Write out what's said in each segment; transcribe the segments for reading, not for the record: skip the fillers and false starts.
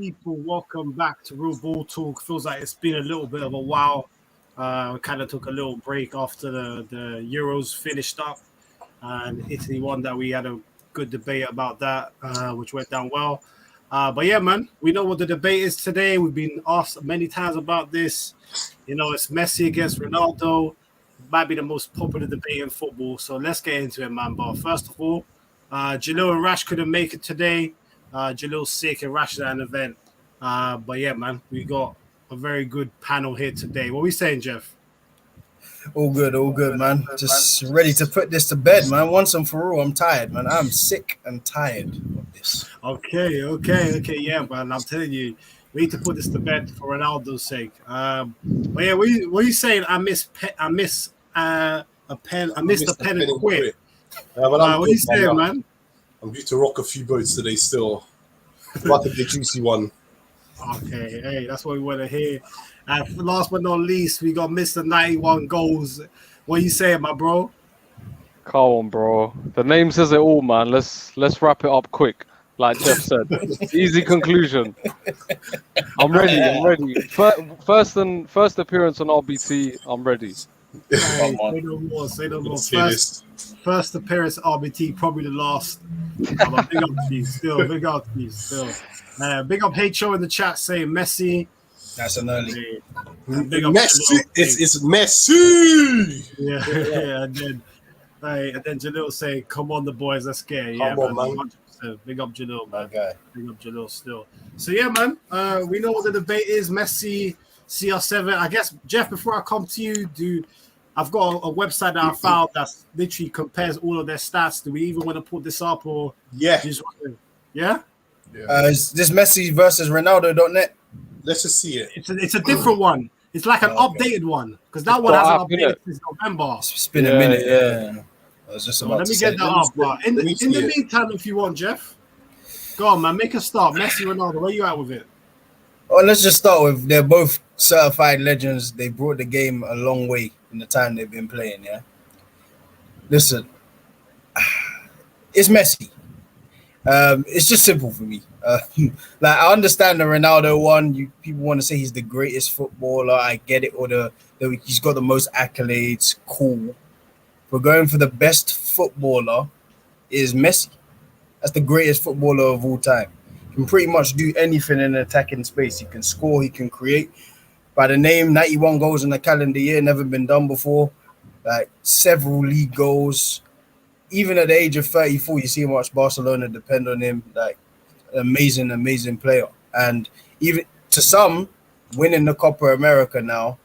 people, welcome back to Real Ball Talk. Feels like it's been a little bit of a while. We kind of took a little break after the Euros finished up and Italy won. That we had a good debate about that, which went down well. But yeah, man, we know what the debate is today. We've been asked many times about this. You know, it's Messi against Ronaldo. Might be the most popular debate in football. So let's get into it, man. But first of all, Jalil and Rash couldn't make it today. Jalil's sick and Rash is at an event. But yeah, man, we got a very good panel here today. What are we saying, Jeff? All good, man. Just ready to put this to bed, man. Once and for all, I'm tired, man. I'm sick and tired of this. Okay. Yeah, man, I'm telling you, we need to put this to bed for Ronaldo's sake. But yeah, what are you saying? I missed a pen and quit. What are you saying, man? I'm due to rock a few boats today still. About to be a juicy one. Okay, hey, that's what we want to hear. And last but not least, we got Mr. 91 goals. What are you saying, my bro? Come on, bro. The name says it all, man. Let's wrap it up quick. Like Jeff said, easy conclusion. I'm ready. First appearance on RBT. I'm ready. Hey, say no more. First appearance at RBT, probably the last. Big up to you still. Big up HO in the chat saying Messi. That's an early. Big up Messi. It's Messi. Yeah. And then Jalil saying, "Come on, the boys, let's get it." Yeah, Come on, man. 100%. Big up Jalil, man. Okay. Big up Jalil still. So yeah, man. We know what the debate is. Messi, CR7. I guess Jeff, before I come to you, I've got a website that I found that literally compares all of their stats. Do we even want to put this up or? Yeah. Yeah. Is this Messi versus Ronaldo.net? Let's just see it. It's a different one. It's like an updated one because that one hasn't updated since November. It's been a minute. Yeah. I was just So about let to me say. get that up. But in the meantime, if you want, Jeff, go on, man. Make a start. Messi, Ronaldo. Where you at with it? Oh, let's just start with they're both certified legends. They brought the game a long way in the time they've been playing. Yeah. Listen, it's Messi. It's just simple for me. Like I understand the Ronaldo one. People want to say he's the greatest footballer. I get it. Or he's got the most accolades. Cool. We're going for the best footballer is Messi. That's the greatest footballer of all time. He can pretty much do anything in attacking space. He can score. He can create. By the name, 91 goals in the calendar year, never been done before. Like several league goals. Even at the age of 34, you see how much Barcelona depend on him. Like amazing player. And even to some, winning the Copa America now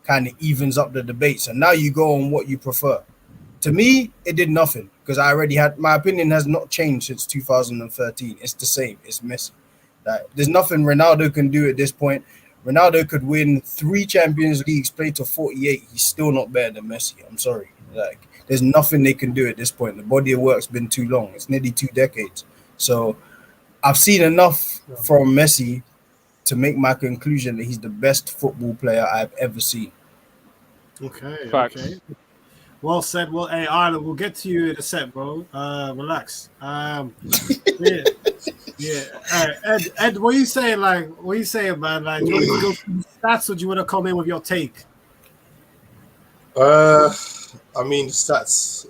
kind of evens up the debates. And now you go on what you prefer. To me, it did nothing because I already had my opinion has not changed since 2013. It's the same. It's Messi. Like, there's nothing Ronaldo can do at this point. Ronaldo could win 3 Champions Leagues, play to 48. He's still not better than Messi. I'm sorry. Like, there's nothing they can do at this point. The body of work's been too long. It's nearly 2 decades. So I've seen enough from Messi to make my conclusion that he's the best football player I've ever seen. Okay. Facts. Okay. Well said. Well, hey, Ireland, we'll get to you in a sec, bro. Relax. Yeah. Ed, what are you saying? Like, what are you saying, man? Like, do you want to go through the stats, or do you want to come in with your take? I mean, stats.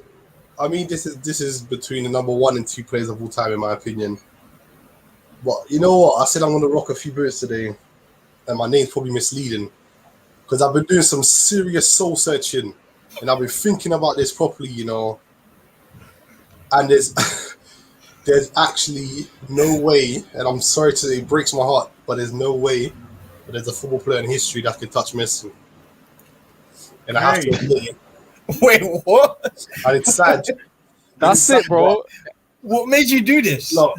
I mean, this is between the number 1 and 2 players of all time, in my opinion. But you know what? I said I'm going to rock a few boats today, and my name's probably misleading because I've been doing some serious soul searching. And I've been thinking about this properly, you know. And there's actually no way, and I'm sorry to say it breaks my heart, but there's no way that there's a football player in history that can touch Messi. And I have to admit it. Wait, what? And it's sad. That's it, bro. What made you do this? No,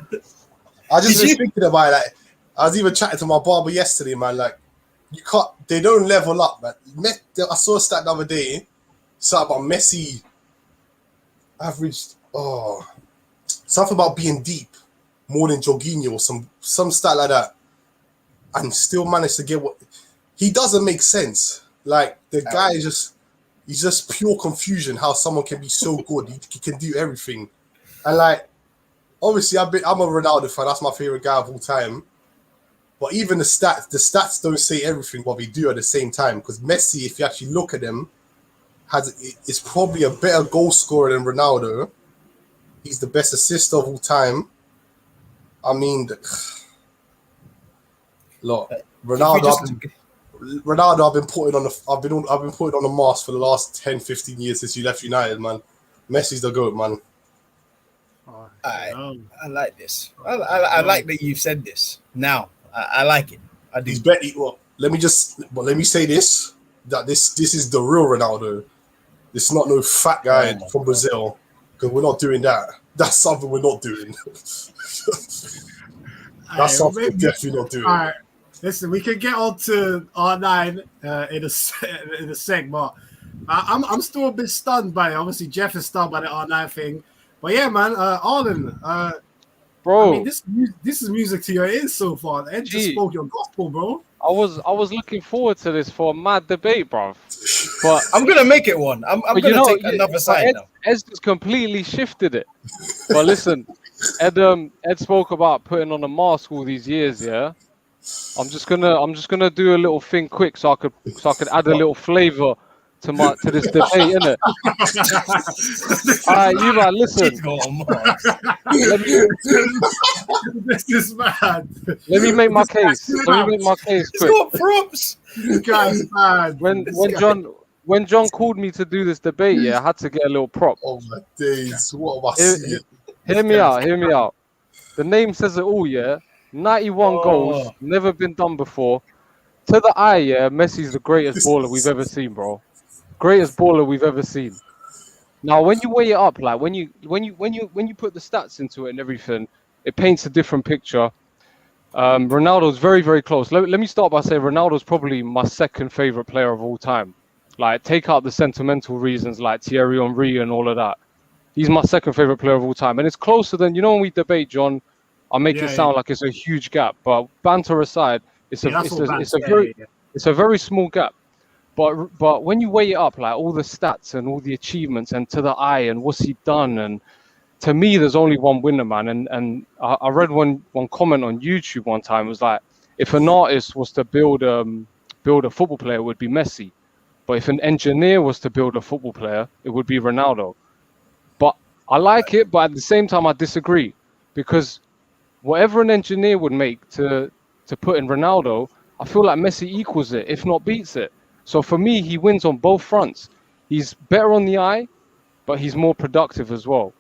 I just been thinking about it. Like, I was even chatting to my barber yesterday, man. Like, they don't level up, man. I saw a stat the other day. Something about Messi averaged something about being deep more than Jorginho or some stat like that, and still managed to get what he doesn't make sense. Like the guy is just pure confusion how someone can be so good. He can do everything, and like obviously I'm a Ronaldo fan. That's my favorite guy of all time. But even the stats don't say everything what we do at the same time. Because Messi, if you actually look at him, is probably a better goal scorer than Ronaldo. He's the best assister of all time. I mean, look, Ronaldo, I've been putting on the mask for the last 10, 15 years since you left United, man. Messi's the GOAT, man. I like this. I like that you've said this. Now, I like it. I do. He's better. Well, let me say this: that this is the real Ronaldo. This is not no fat guy from Brazil, because we're not doing that. That's something we're not doing. That's something we're definitely not doing. All right. Listen, we can get on to R9 in a sec, but I'm still a bit stunned by it. Obviously, Jeff is stunned by the R9 thing. But yeah, man, Arlen, bro, I mean, this is music to your ears so far. Ed just spoke your gospel, bro. I was looking forward to this for a mad debate, bro. But I'm gonna make it one. I'm gonna take another side now. Ed's just completely shifted it. But listen, Ed spoke about putting on a mask all these years, yeah. I'm just gonna do a little thing quick so I could add a little flavor to this debate, innit? Alright, you man, listen. This is mad. Let me make my case. Quick. It's got props. This guy's mad. When John called me to do this debate, yeah, I had to get a little prop. Oh my days! What am I seeing? Hear me out. The name says it all, yeah. 91 goals, never been done before. To the eye, yeah, Messi's the greatest baller we've ever seen, bro. Greatest baller we've ever seen. Now, when you weigh it up, like when you put the stats into it and everything, it paints a different picture. Ronaldo's very, very close. Let me start by saying Ronaldo's probably my second favorite player of all time. Like, take out the sentimental reasons like Thierry Henry and all of that. He's my second favorite player of all time, and it's closer than when we debate, John. I make it sound like it's a huge gap, but banter aside, it's a very small gap. But when you weigh it up, like all the stats and all the achievements, and to the eye, and what's he done, and to me, there's only one winner, man. And I read one comment on YouTube one time. It was like, if an artist was to build a football player, it would be Messi. But if an engineer was to build a football player, it would be Ronaldo. But I like it, but at the same time, I disagree, because whatever an engineer would make to put in Ronaldo, I feel like Messi equals it, if not beats it. So for me, he wins on both fronts. He's better on the eye, but he's more productive as well.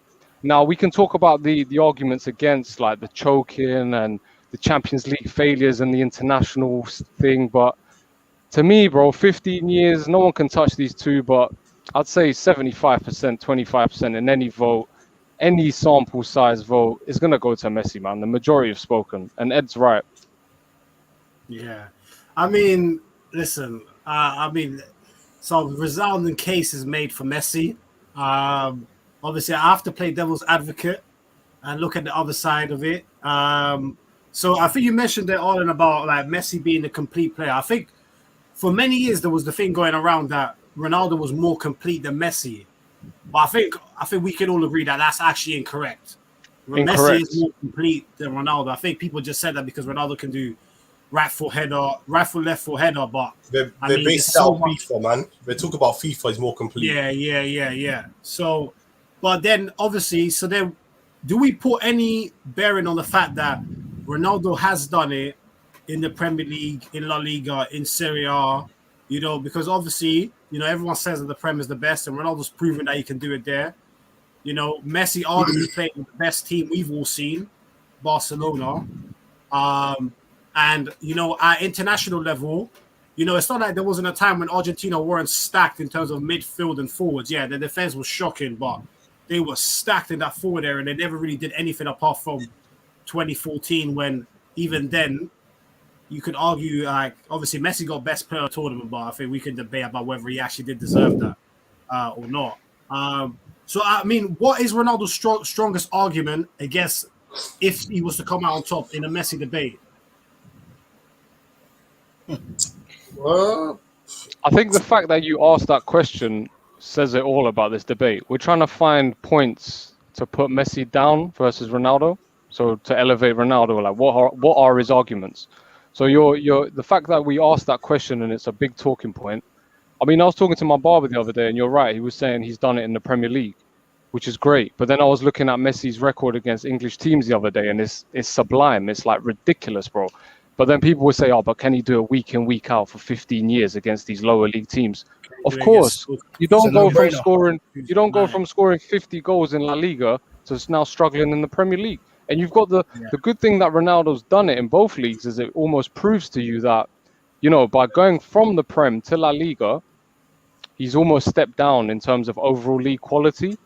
Now, we can talk about the arguments against, like the choking and the Champions League failures and the international thing. But to me, bro, 15 years, no one can touch these two. But I'd say 75%, 25% in any vote, any sample size vote is going to go to Messi, man. The majority have spoken. And Ed's right. Yeah. I mean, listen, some resounding cases made for Messi. Obviously, I have to play devil's advocate and look at the other side of it. So I think you mentioned it all in about like Messi being a complete player. I think for many years there was the thing going around that Ronaldo was more complete than Messi. But I think we can all agree that that's actually incorrect. Messi is more complete than Ronaldo. I think people just said that because Ronaldo can do right foot header, left foot header, but they're based on FIFA, man. They talk about FIFA is more complete. Yeah. So, but then obviously, do we put any bearing on the fact that Ronaldo has done it in the Premier League, in La Liga, in Serie A? Because obviously, everyone says that the Prem is the best, and Ronaldo's proven that he can do it there. Messi arguably played with the best team we've all seen, Barcelona. And, at international level, it's not like there wasn't a time when Argentina weren't stacked in terms of midfield and forwards. Yeah, the defense was shocking, but they were stacked in that forward area, and they never really did anything apart from 2014, when even then you could argue, like, obviously Messi got best player of the tournament, but I think we could debate about whether he actually did deserve that or not. So, I mean, what is Ronaldo's strongest argument, I guess, if he was to come out on top in a Messi debate? Well, I think the fact that you asked that question says it all about this debate. We're trying to find points to put Messi down versus Ronaldo. So to elevate Ronaldo, like what are his arguments? So you're the fact that we asked that question and it's a big talking point. I mean, I was talking to my barber the other day, and you're right. He was saying he's done it in the Premier League, which is great. But then I was looking at Messi's record against English teams the other day, and it's sublime. It's like ridiculous, bro. But then people would say, oh, but can he do it week in, week out for 15 years against these lower league teams? Of course, you don't go from scoring 50 goals in La Liga to now struggling in the Premier League. And you've got the good thing that Ronaldo's done it in both leagues is it almost proves to you that, you know, by going from the Prem to La Liga, he's almost stepped down in terms of overall league quality.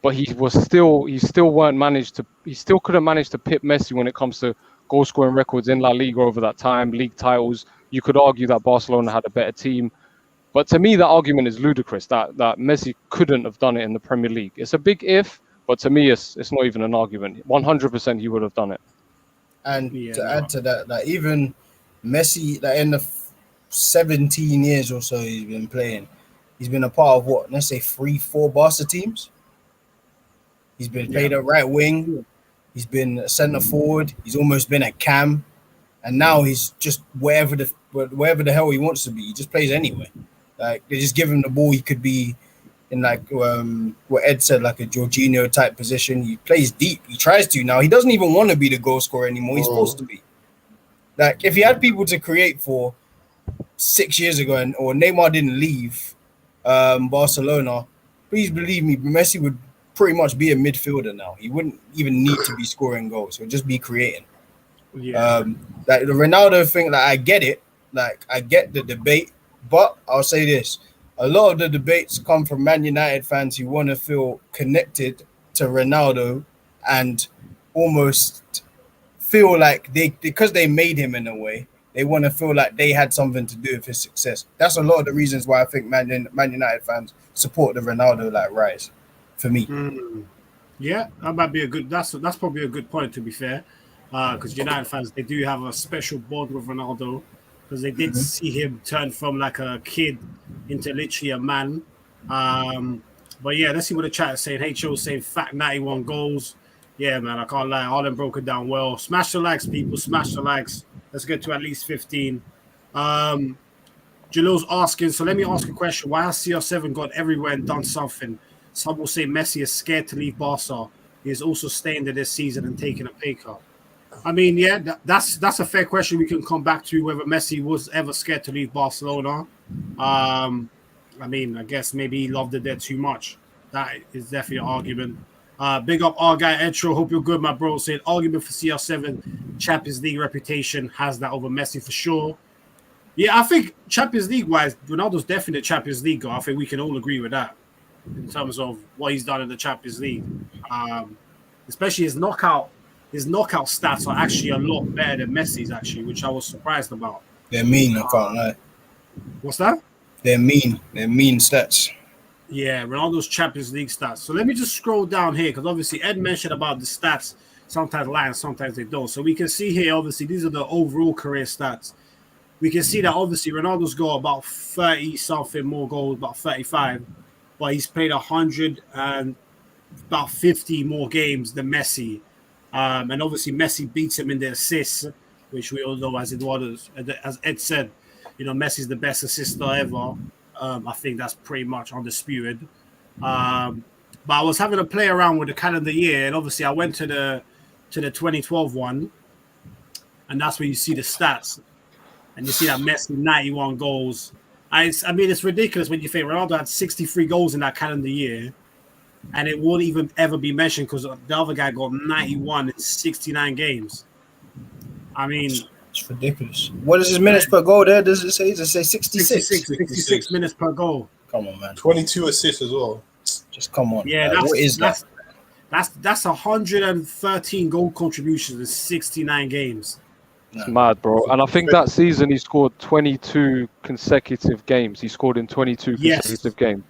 But he still couldn't manage to pip Messi when it comes to goal scoring records in La Liga over that time, league titles. You could argue that Barcelona had a better team. But to me, that argument is ludicrous, that Messi couldn't have done it in the Premier League. It's a big if, but to me, it's not even an argument. 100% he would have done it. And add to that even Messi, that in the 17 years or so he's been playing, he's been a part of what, let's say 3-4 Barca teams. He's been played at right wing. He's been a centre forward. He's almost been a cam. And now he's just wherever the hell he wants to be. He just plays anywhere. Like, they just give him the ball. He could be in, like, what Ed said, like a Jorginho type position. He plays deep. He tries to now. He doesn't even want to be the goal scorer anymore. He's supposed to be. Like, if he had people to create for 6 years ago or Neymar didn't leave Barcelona, please believe me, Messi would pretty much be a midfielder now. He wouldn't even need to be scoring goals. He'll just be creating. Like the Ronaldo thing, like I get it. Like I get the debate, but I'll say this. A lot of the debates come from Man United fans who want to feel connected to Ronaldo and almost feel like because they made him in a way, they want to feel like they had something to do with his success. That's a lot of the reasons why I think Man United fans support the Ronaldo like rise. For me, yeah, that might be a good. That's probably a good point, to be fair, because United fans, they do have a special bond with Ronaldo because they did see him turn from like a kid into literally a man. But yeah, let's see what the chat is saying. HO saying fat 91 goals. Yeah, man, I can't lie. Harlan broke it down well. Smash the likes, people. Smash the likes. Let's get to at least 15. Jalil's asking. So let me ask a question. Why has CR7 gone everywhere and done something? Some will say Messi is scared to leave Barca. He is also staying there this season and taking a pay cut. I mean, yeah, that's a fair question. We can come back to whether Messi was ever scared to leave Barcelona. I mean, I guess maybe he loved it there too much. That is definitely an argument. Big up our guy Edro. Hope you're good, my bro. Saying argument for CR7 Champions League reputation has that over Messi for sure. Yeah, I think Champions League wise, Ronaldo's definitely a Champions League guy. I think we can all agree with that. In terms of what he's done in the Champions League, especially his knockout stats are actually a lot better than Messi's actually, which I was surprised about. They're mean, I can't lie. What's that? They're mean stats. Yeah, Ronaldo's Champions League stats. So let me just scroll down here because obviously Ed mentioned about the stats. Sometimes lie and sometimes they don't. So we can see here, obviously, these are the overall career stats. We can see that obviously Ronaldo's got about 30 something more goals, about 35. But he's played 100 and about 50 more games than Messi. And obviously Messi beats him in the assists, which we all know as Ed said, you know, Messi's the best assister ever. I think that's pretty much undisputed. But I was having a play around with the calendar year, and obviously I went to the 2012 one, and that's where you see the stats. And you see that Messi 91 goals. I mean, it's ridiculous when you think Ronaldo had 63 goals in that calendar year, and it won't even ever be mentioned because the other guy got 91 in 69 games. I mean, it's ridiculous. What is his minutes per goal there? Does it say? Does it say 66? 66 minutes per goal. Come on, man. 22 assists as well. Just come on. Yeah, what is that? That's 113 goal contributions in 69 games. It's mad, bro. And I think that season he scored 22 consecutive games. He scored in 22 consecutive games,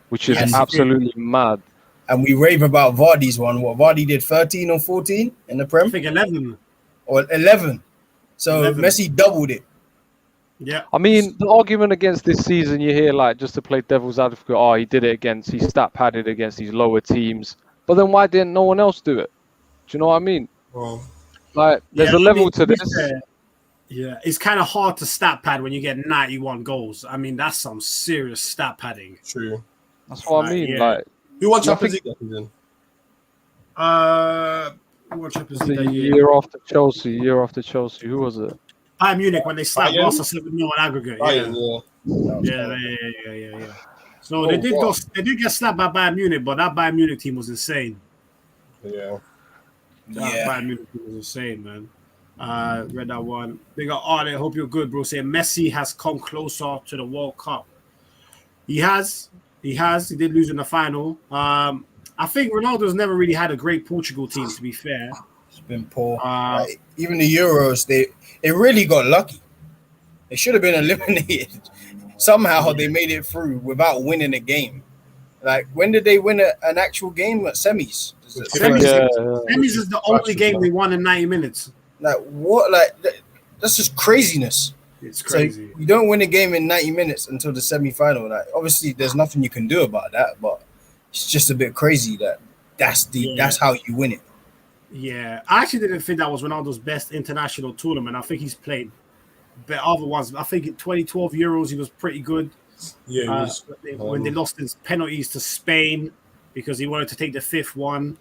which is absolutely mad. And we rave about Vardy's one. What, Vardy did 13 or 14 in the Prem? I think 11. Or 11. So 11. Messi doubled it. Yeah. I mean, the argument against this season, you hear, like, just to play devil's advocate, oh, he did it against, he stat padded against these lower teams. But then why didn't no one else do it? Do you know what I mean? Well, like, there's a level to this. Yeah, it's kind of hard to stat pad when you get 91 goals. I mean, that's some serious stat padding. True. That's what I Like, mean. yeah. Like, Who won I Champions think- League that season? What Champions it's League the that year? year after Chelsea. Year after Chelsea. Who was it? Bayern Munich when they slapped Bayern? Barca 7-0 on aggregate. Bayern, Yeah. So Oh, they did wow. they did get slapped by Bayern Munich, but that Bayern Munich team was insane. Yeah. That Bayern Munich team was insane, man. Read that one. Big up Arlie. Hope you're good, bro. Saying Messi has come closer to the World Cup. He has. He did lose in the final. I think Ronaldo's never really had a great Portugal team, to be fair. It's been poor. Uh, Even the Euros, they really got lucky. They should have been eliminated. Somehow they made it through without winning a game. Like, when did they win an actual game at semis? Semis is the only game they won in 90 minutes. Like, what? Like, that's just craziness. It's crazy. So you don't win a game in 90 minutes until the semi-final. Like, obviously, there's nothing you can do about that, but it's just a bit crazy that's how you win it. Yeah, I actually didn't think that was Ronaldo's best international tournament. I think he's played better other ones. I think in 2012 Euros he was pretty good. Yeah, when they lost his penalties to Spain because he wanted to take the fifth one.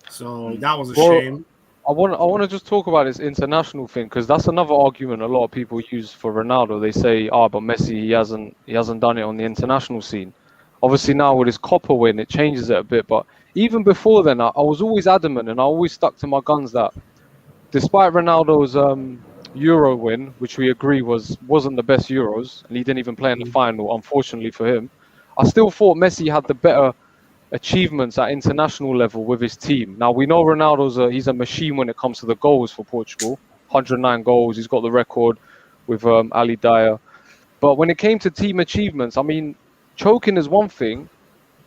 So that was a shame. I want to just talk about this international thing because that's another argument a lot of people use for Ronaldo. They say, but Messi he hasn't done it on the international scene. Obviously now with his Copa win, it changes it a bit. But even before then, I was always adamant and I always stuck to my guns that despite Ronaldo's Euro win, which we agree wasn't the best Euros, and he didn't even play in the final, unfortunately for him, I still thought Messi had the better achievements at international level with his team. Now we know he's a machine when it comes to the goals for Portugal. 109 goals, he's got the record with Ali Dyer. But when it came to team achievements, I mean, choking is one thing,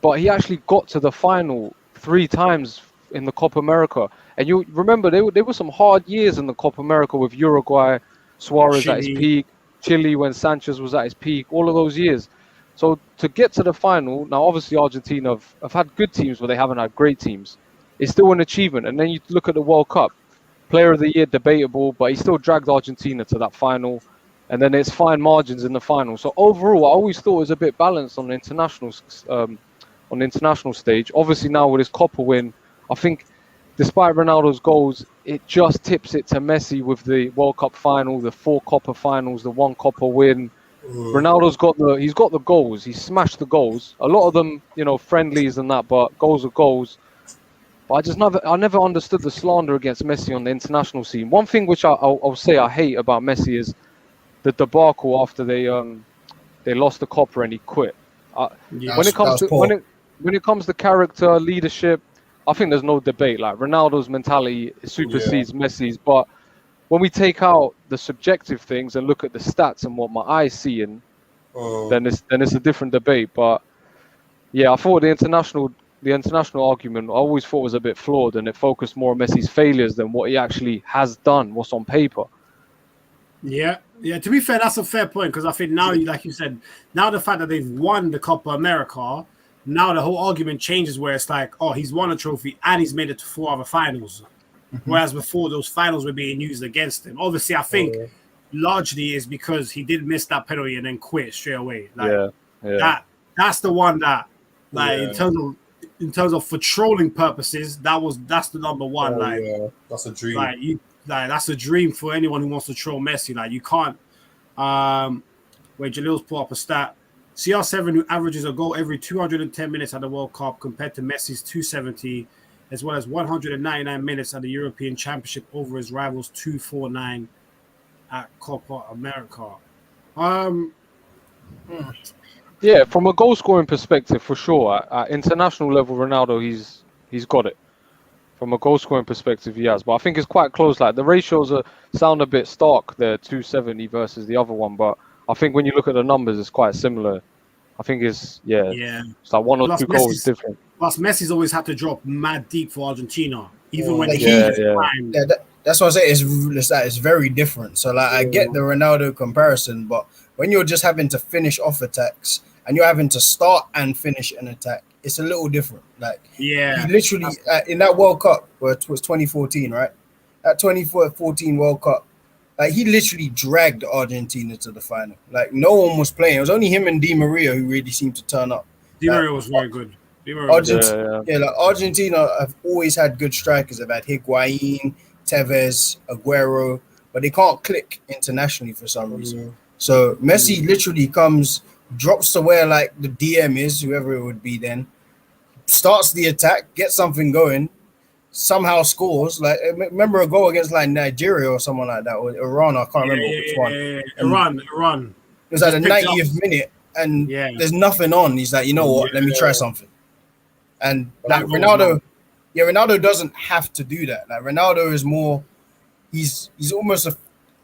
but he actually got to the final 3 times in the Copa America. And you remember there were some hard years in the Copa America with Uruguay, Suarez at his peak, Chile when Sanchez was at his peak, all of those years. So to get to the final, now obviously Argentina have had good teams, but they haven't had great teams. It's still an achievement. And then you look at the World Cup, Player of the Year debatable, but he still dragged Argentina to that final. And then it's fine margins in the final. So overall, I always thought it was a bit balanced on the international stage. Obviously now with his Copa win, I think despite Ronaldo's goals, it just tips it to Messi with the World Cup final, the 4 Copa finals, the 1 Copa win. Ronaldo's got the goals. He smashed the goals. A lot of them, friendlies and that, but goals are goals. But I never understood the slander against Messi on the international scene. One thing which I'll say I hate about Messi is the debacle after they lost the Copa and he quit. When it comes to character, leadership, I think there's no debate. Like Ronaldo's mentality supersedes Messi's, but when we take out the subjective things and look at the stats and what my eyes see, then it's a different debate. But yeah, I thought the international argument I always thought was a bit flawed, and it focused more on Messi's failures than what he actually has done, what's on paper. Yeah. To be fair, that's a fair point because I think now, like you said, now the fact that they've won the Copa America, now the whole argument changes where it's like, he's won a trophy and he's made it to 4 other finals. Whereas before those finals were being used against him. Obviously, I think largely is because he did miss that penalty and then quit straight away. Like, that's the one that, like, in terms of for trolling purposes, that's the number one. That's a dream. That's a dream for anyone who wants to troll Messi. Like, you can't. Where Jalil's put up a stat. CR7 who averages a goal every 210 minutes at the World Cup compared to Messi's 270. As well as 199 minutes at the European Championship over his rivals 249 at Copa America. Yeah, from a goal scoring perspective, for sure. At international level, Ronaldo, he's got it. From a goal scoring perspective, he has. But I think it's quite close. Like the ratios sound a bit stark there, 270 versus the other one. But I think when you look at the numbers, it's quite similar. I think it's like 1 or 2 goals different. Plus, Messi's always had to drop mad deep for Argentina, even when that's what I say. It's very different. So like, I get the Ronaldo comparison, but when you're just having to finish off attacks and you're having to start and finish an attack, it's a little different. Like, he literally in that World Cup, where it was 2014, right? That 2014 World Cup, Like he literally dragged Argentina to the final. Like no one was playing. It was only him and Di Maria who really seemed to turn up. Di Maria was very good. Di Maria was Like Argentina have always had good strikers. They've had Higuain, Tevez, Aguero, but they can't click internationally for some reason. So Messi literally comes, drops to where like the DM is, whoever it would be then, starts the attack, gets something going, somehow scores. Like remember a goal against like Nigeria or someone like that, or Iran, I can't remember which one. Iran. It was at the 90th minute and there's nothing on. He's like, you know what, let me try something. And like Ronaldo, Ronaldo doesn't have to do that. Like Ronaldo is more, he's almost a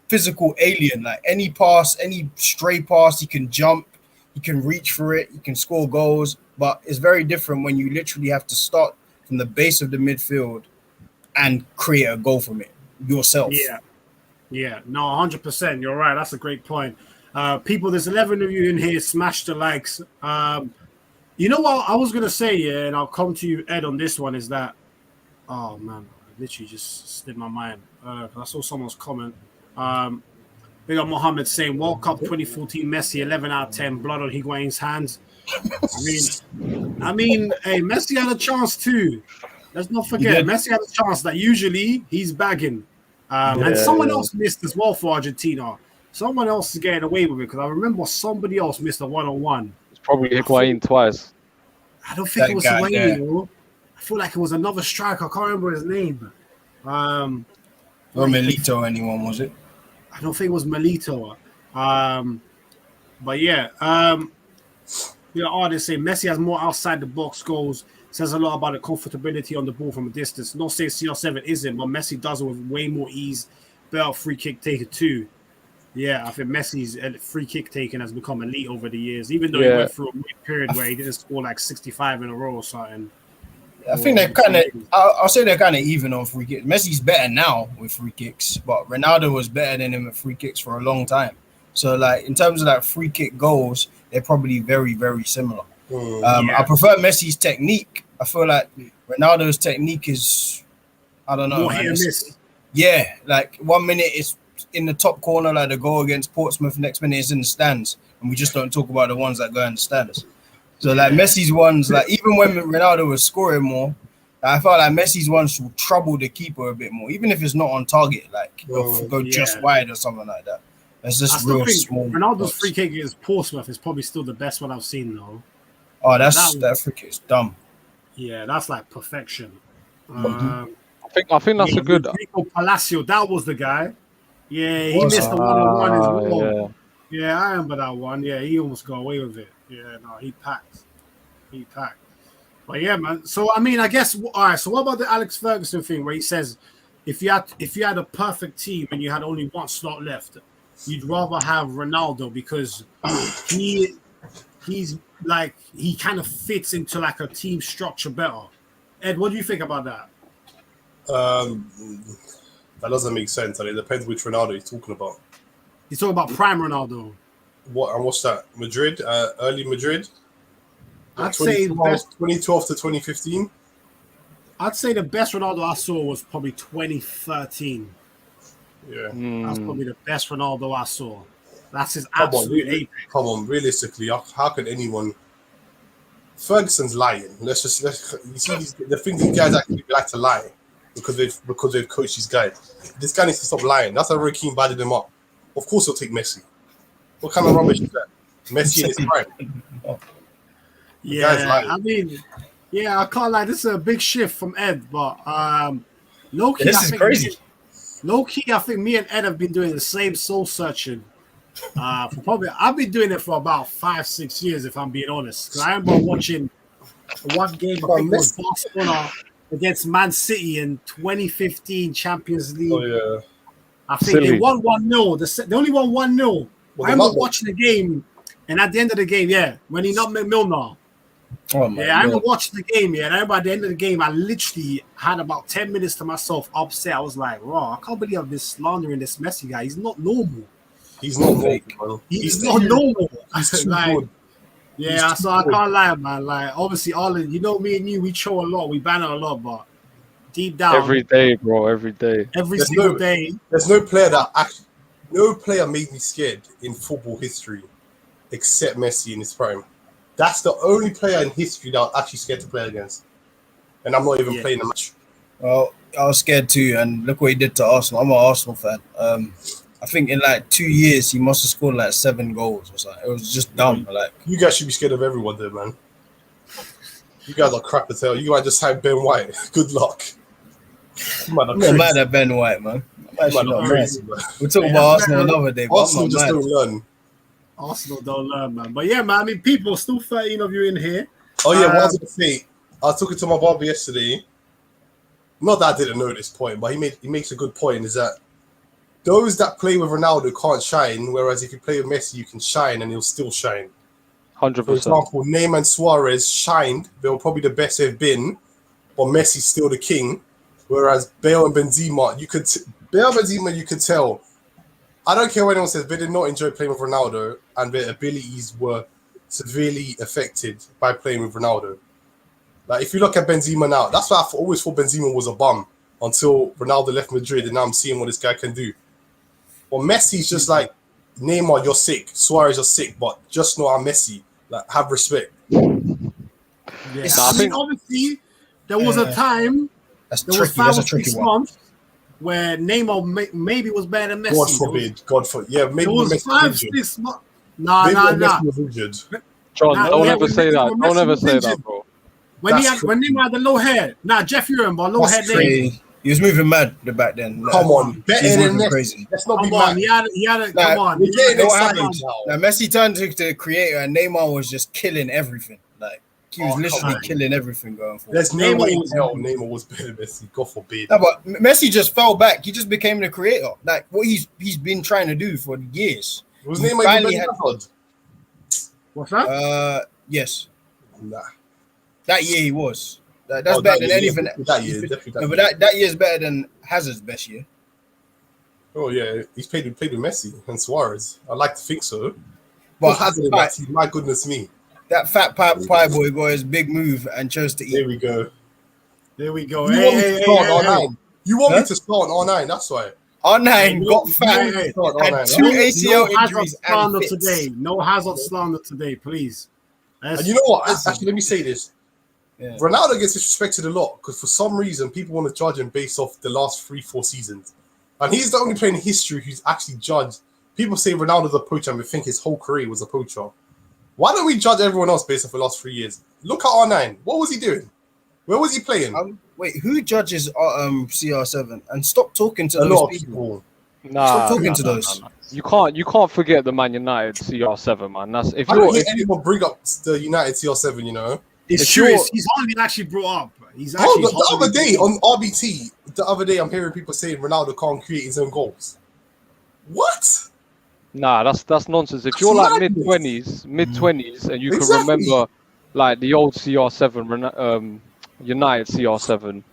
physical alien. Like any pass, any stray pass, he can jump, he can reach for it, he can score goals. But it's very different when you literally have to start from the base of the midfield and create a goal from it yourself. Yeah. No, 100%. You're right. That's a great point. People, there's 11 of you in here. Smash the likes. You know what I was going to say, and I'll come to you, Ed, on this one, is that, oh, man, I literally just slipped my mind. I saw someone's comment. Big up Mohammed saying, World Cup 2014, Messi, 11 out of 10, blood on Higuain's hands. I mean, hey, Messi had a chance too. Let's not forget, Messi had a chance that usually he's bagging. And someone else missed as well for Argentina. Someone else is getting away with it because I remember somebody else missed a one-on-one. Probably Higuain twice. I don't think it was Higuain. I feel like it was another striker. I can't remember his name. Or Milito, anyone, was it? I don't think it was Milito. But yeah. Artists say Messi has more outside the box goals. Says a lot about the comfortability on the ball from a distance. Not saying CR7 isn't, but Messi does it with way more ease. Better free kick taker too. Yeah, I think Messi's free kick taking has become elite over the years, even though he went through a period where he didn't score like 65 in a row or something. I think they're kind of, I'll say they're kind of even on free kicks. Messi's better now with free kicks, but Ronaldo was better than him at free kicks for a long time. So, like, in terms of like free kick goals, they're probably very, very similar. I prefer Messi's technique. I feel like Ronaldo's technique is, I don't know. More hit and miss. Yeah, like 1 minute it's in the top corner, like the goal against Portsmouth, next minute is in the stands, and we just don't talk about the ones that go in the stands. So like Messi's ones, like even when Ronaldo was scoring more, I felt like Messi's ones will trouble the keeper a bit more, even if it's not on target, like go just wide or something like that. It's just real small. Ronaldo's free kick against Portsmouth is probably still the best one I've seen though. Oh, that free kick is dumb. Yeah, that's like perfection. I think that's a good. Rico Palacio, that was the guy. Yeah, he missed the one-on-one as well. Yeah, I remember that one. Yeah, he almost got away with it. Yeah, no, he packed. But yeah, man. So I mean, I guess all right. So what about the Alex Ferguson thing, where he says, if you had a perfect team and you had only one slot left, you'd rather have Ronaldo because he's like he kind of fits into like a team structure better. Ed, what do you think about that? That doesn't make sense, and it depends which Ronaldo you're talking about. He's talking about prime Ronaldo. What's that? Madrid, early Madrid. I'd say 2012 to 2015. I'd say the best Ronaldo I saw was probably 2013. Yeah, that's probably the best Ronaldo I saw. That's his absolute apex. Come on, realistically, how could anyone? Ferguson's lying. You see the thing. These guys actually like to lie because they've coached these guys. This guy needs to stop lying. That's how Roy Keane batted him up. Of course, he'll take Messi. What kind of rubbish is that? Messi in his prime. Yeah, I mean, I can't lie. This is a big shift from Ed, but low key, this is crazy. Low key, I think me and Ed have been doing the same soul searching. I've been doing it for about 5-6 years, if I'm being honest. Because I remember watching one game. I think it was Barcelona against Man City in 2015 Champions League. Oh yeah. I think they won 1-0. They only won 1-0. I remember watching the game, and at the end of the game, when he knocked Milner. Oh my God. I remember watching the game, and I remember at the end of the game, I literally had about 10 minutes to myself upset. I was like, wow, I can't believe I'm this slandering this Messi guy. He's not normal. He's not fake, bro. He's not normal. He's like, good. Yeah, so I can't lie, man. Like, obviously, me and you, we show a lot, we banner a lot, but deep down, every day, bro, every day, single day. There's no player that no player made me scared in football history except Messi in his prime. That's the only player in history that I'm actually scared to play against. And I'm not even playing a match. Well, I was scared too, and look what he did to Arsenal. I'm an Arsenal fan. I think in like 2 years he must have scored like 7 goals or something. It was just dumb. Like, you guys should be scared of everyone there, man. You guys are crap as hell. You might just have Ben White. Good luck. I'm not mad at Ben White, man. I'm actually not mad. We'll talk about Arsenal another day. But Arsenal just don't learn. Arsenal don't learn, man. But yeah, man, I mean, people, still 13 of you in here. Oh, yeah, what I was going to say, I was talking to my barber yesterday. Not that I didn't know this point, but he makes a good point, is that those that play with Ronaldo can't shine, whereas if you play with Messi, you can shine and he'll still shine. 100%. For example, Neymar and Suarez shined. They were probably the best they've been, but Messi's still the king. Whereas Bale and Benzema, you could tell. I don't care what anyone says, they did not enjoy playing with Ronaldo, and their abilities were severely affected by playing with Ronaldo. Like, if you look at Benzema now, that's why I always thought Benzema was a bum until Ronaldo left Madrid, and now I'm seeing what this guy can do. Well, Messi's just like, Neymar, you're sick. Suarez, you're sick, but just know I'm Messi. Like, have respect. Yeah. I mean, obviously, there was a time. There was 5 or 6 months where Neymar maybe was better than Messi. God forbid. God forbid. Yeah, maybe it was Messi 5, was 6 months. Nah. Messi was injured. John, don't ever say that. Don't ever say that, bro. When Neymar had the low hair. Nah, Jeff, you remember low hair Neymar. He was moving mad back then. Come on, better than Messi. Crazy. Let's not be mad. He had a come on. Now Messi turned to creator, and Neymar was just killing everything. Like, he was literally killing everything going forward. There's no way in hell Neymar was better than Messi. God forbid. No, but Messi just fell back. He just became the creator. Like, what he's been trying to do for years. Was Neymar even better than Hazard? What's that? Yes. Nah. That year he was. That's better than anything. That year, definitely. No, but that year is better than Hazard's best year. Oh yeah, he's played with Messi and Suarez. I like to think so. But Hazard, my goodness me. That fat pie boy got his big move and chose to eat. There we go. You want me to start on R9? That's why. R9 got fat, had 2 ACL injuries and today. No Hazard slander today, please. And you know what? Actually, let me say this. Yeah. Ronaldo gets disrespected a lot because for some reason people want to judge him based off the last 3-4 seasons. And he's the only player in history who's actually judged. People say Ronaldo's a poacher and we think his whole career was a poacher. Why don't we judge everyone else based off the last 3 years? Look at R9. What was he doing? Where was he playing? Wait, who judges CR7? And stop talking to a those lot of people. Nah, stop talking to those. You can't forget the Man United CR7, man. That's if I don't hear anyone bring up the United CR7. You know, it's true. He's hardly actually brought up. He's actually the other day on RBT. The other day, I'm hearing people saying Ronaldo can't create his own goals. What? Nah, that's nonsense. If you're like mid twenties, and you can remember like the old CR7, United CR7,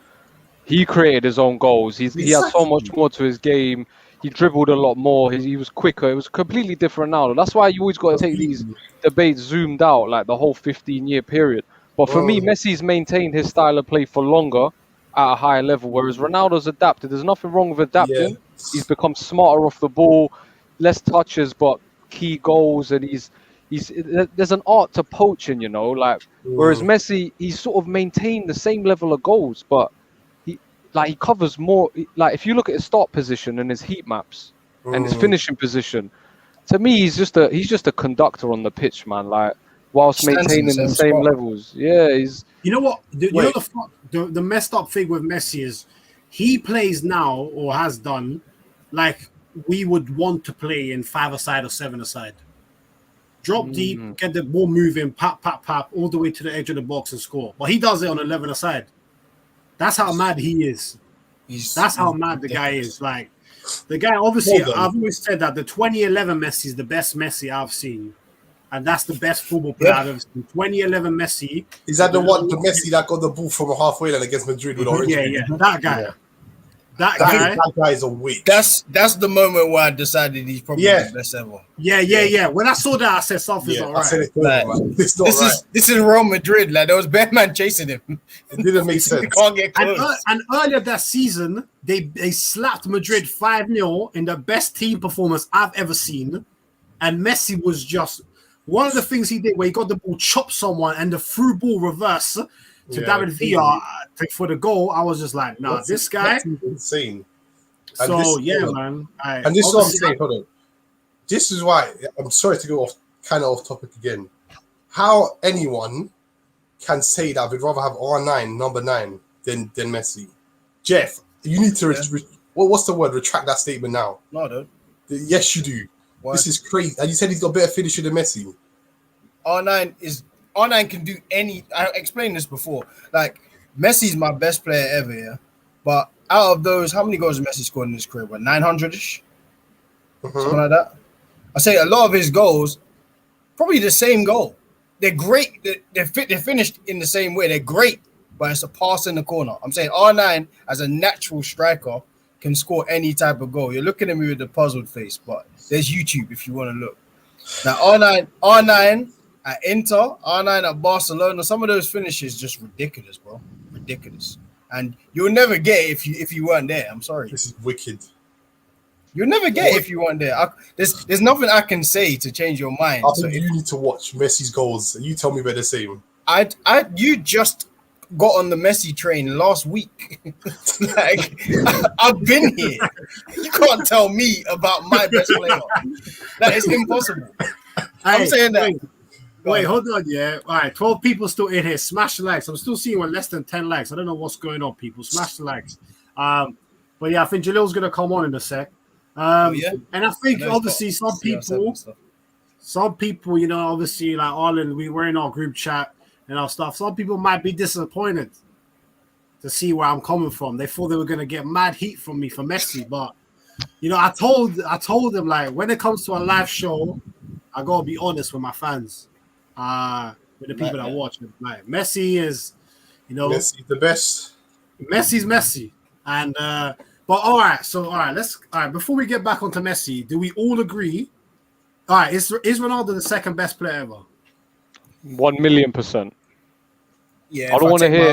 he created his own goals. He had so much more to his game. He dribbled a lot more. He was quicker. It was completely different now. That's why you always got to take these debates zoomed out, like the whole 15-year period. But for me, Messi's maintained his style of play for longer at a higher level, whereas Ronaldo's adapted. There's nothing wrong with adapting. Yeah. He's become smarter off the ball, less touches, but key goals, and there's an art to poaching, you know. Like whereas Messi, he's sort of maintained the same level of goals, but he covers more. Like if you look at his start position and his heat maps and his finishing position, to me he's just a conductor on the pitch, man. Like whilst maintaining the same levels. Yeah, he's. You know what? The messed up thing with Messi is he plays now or has done like we would want to play in 5-a-side or 7-a-side. Drop deep, get the ball moving, pop, all the way to the edge of the box and score. But he does it on 11-a-side. That's how mad he is. That's how mad the guy is. Like the guy, obviously, I've always said that the 2011 Messi is the best Messi I've seen, and that's the best football player I've ever seen. 2011 Messi. Is that the Messi that got the ball from a halfway line against Madrid with orange? Yeah, that guy. That guy is a witch. That's the moment where I decided he's probably the best ever. Yeah. When I saw that, I said something's not right. I said it's man. It's not right. This is Real Madrid. Like there was Batman chasing him. It didn't make sense. He can't get close. And earlier that season, they slapped Madrid 5-0 in the best team performance I've ever seen. And Messi was just one of the things he did where he got the ball, chopped someone, and the through ball reverse to David Villa for the goal. I was just like, nah, this guy is insane. And man. And this is what I'm saying. Hold on. This is why I'm sorry to go off topic again. How anyone can say that we'd rather have R9, number 9, than Messi? Jeff, you need to what's the word? Retract that statement now. No, I don't. Yes, you do. Why? This is crazy. And you said he's got better finisher than Messi. R9 can do any. I explained this before. Like Messi's my best player ever, yeah. But out of those, how many goals has Messi scored in his career? 900ish, something like that. I say a lot of his goals, probably the same goal. They're great. They're finished in the same way. They're great, but it's a pass in the corner. I'm saying R9 as a natural striker can score any type of goal. You're looking at me with a puzzled face, but there's YouTube if you want to look. Now R9 at Inter, R9 at Barcelona, some of those finishes just ridiculous, bro. Ridiculous. And you'll never get it if you weren't there. I'm sorry. This is wicked. You'll never get it if you weren't there. There's nothing I can say to change your mind. I think you need to watch Messi's goals. You tell me about the same. You just got on the Messi train last week. Like I've been here. You can't tell me about my best player. That is impossible. I'm saying that. Wait, hold on, yeah. All right, 12 people still in here. Smash the likes. I'm still seeing less than 10 likes. I don't know what's going on, people. Smash the likes. But yeah, I think Jalil's gonna come on in a sec. And I think obviously some people, you know, obviously like Arlen, we were in our group chat and our stuff. Some people might be disappointed to see where I'm coming from. They thought they were gonna get mad heat from me for Messi, but you know, I told them like when it comes to a live show, I gotta be honest with my fans. With the people that watch it. Like Messi is, you know, Messi's the best. Messi's Messi. And but all right, before we get back onto Messi, do we all agree? All right, is Ronaldo the second best player ever? 1,000,000%. Yeah, I don't want to hear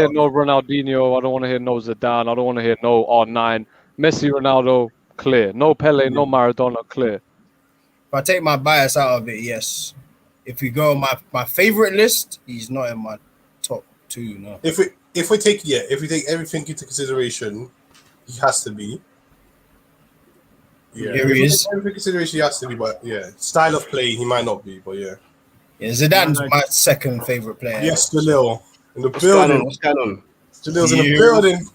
no Ronaldinho. I don't want to hear no Zidane. I don't want to hear no R9. Messi, Ronaldo, clear. No Pele, no Maradona, clear. If I take my bias out of it, yes. If we go on my favorite list, he's not in my top 2. No. If we take everything into consideration, he has to be. Yeah, here he is. Everything consideration, he has to be. But yeah, style of play, he might not be. But yeah. Yeah, Zidane's my second favorite player. Yes, Jalil in the building. What's going on? Jalil's in the building.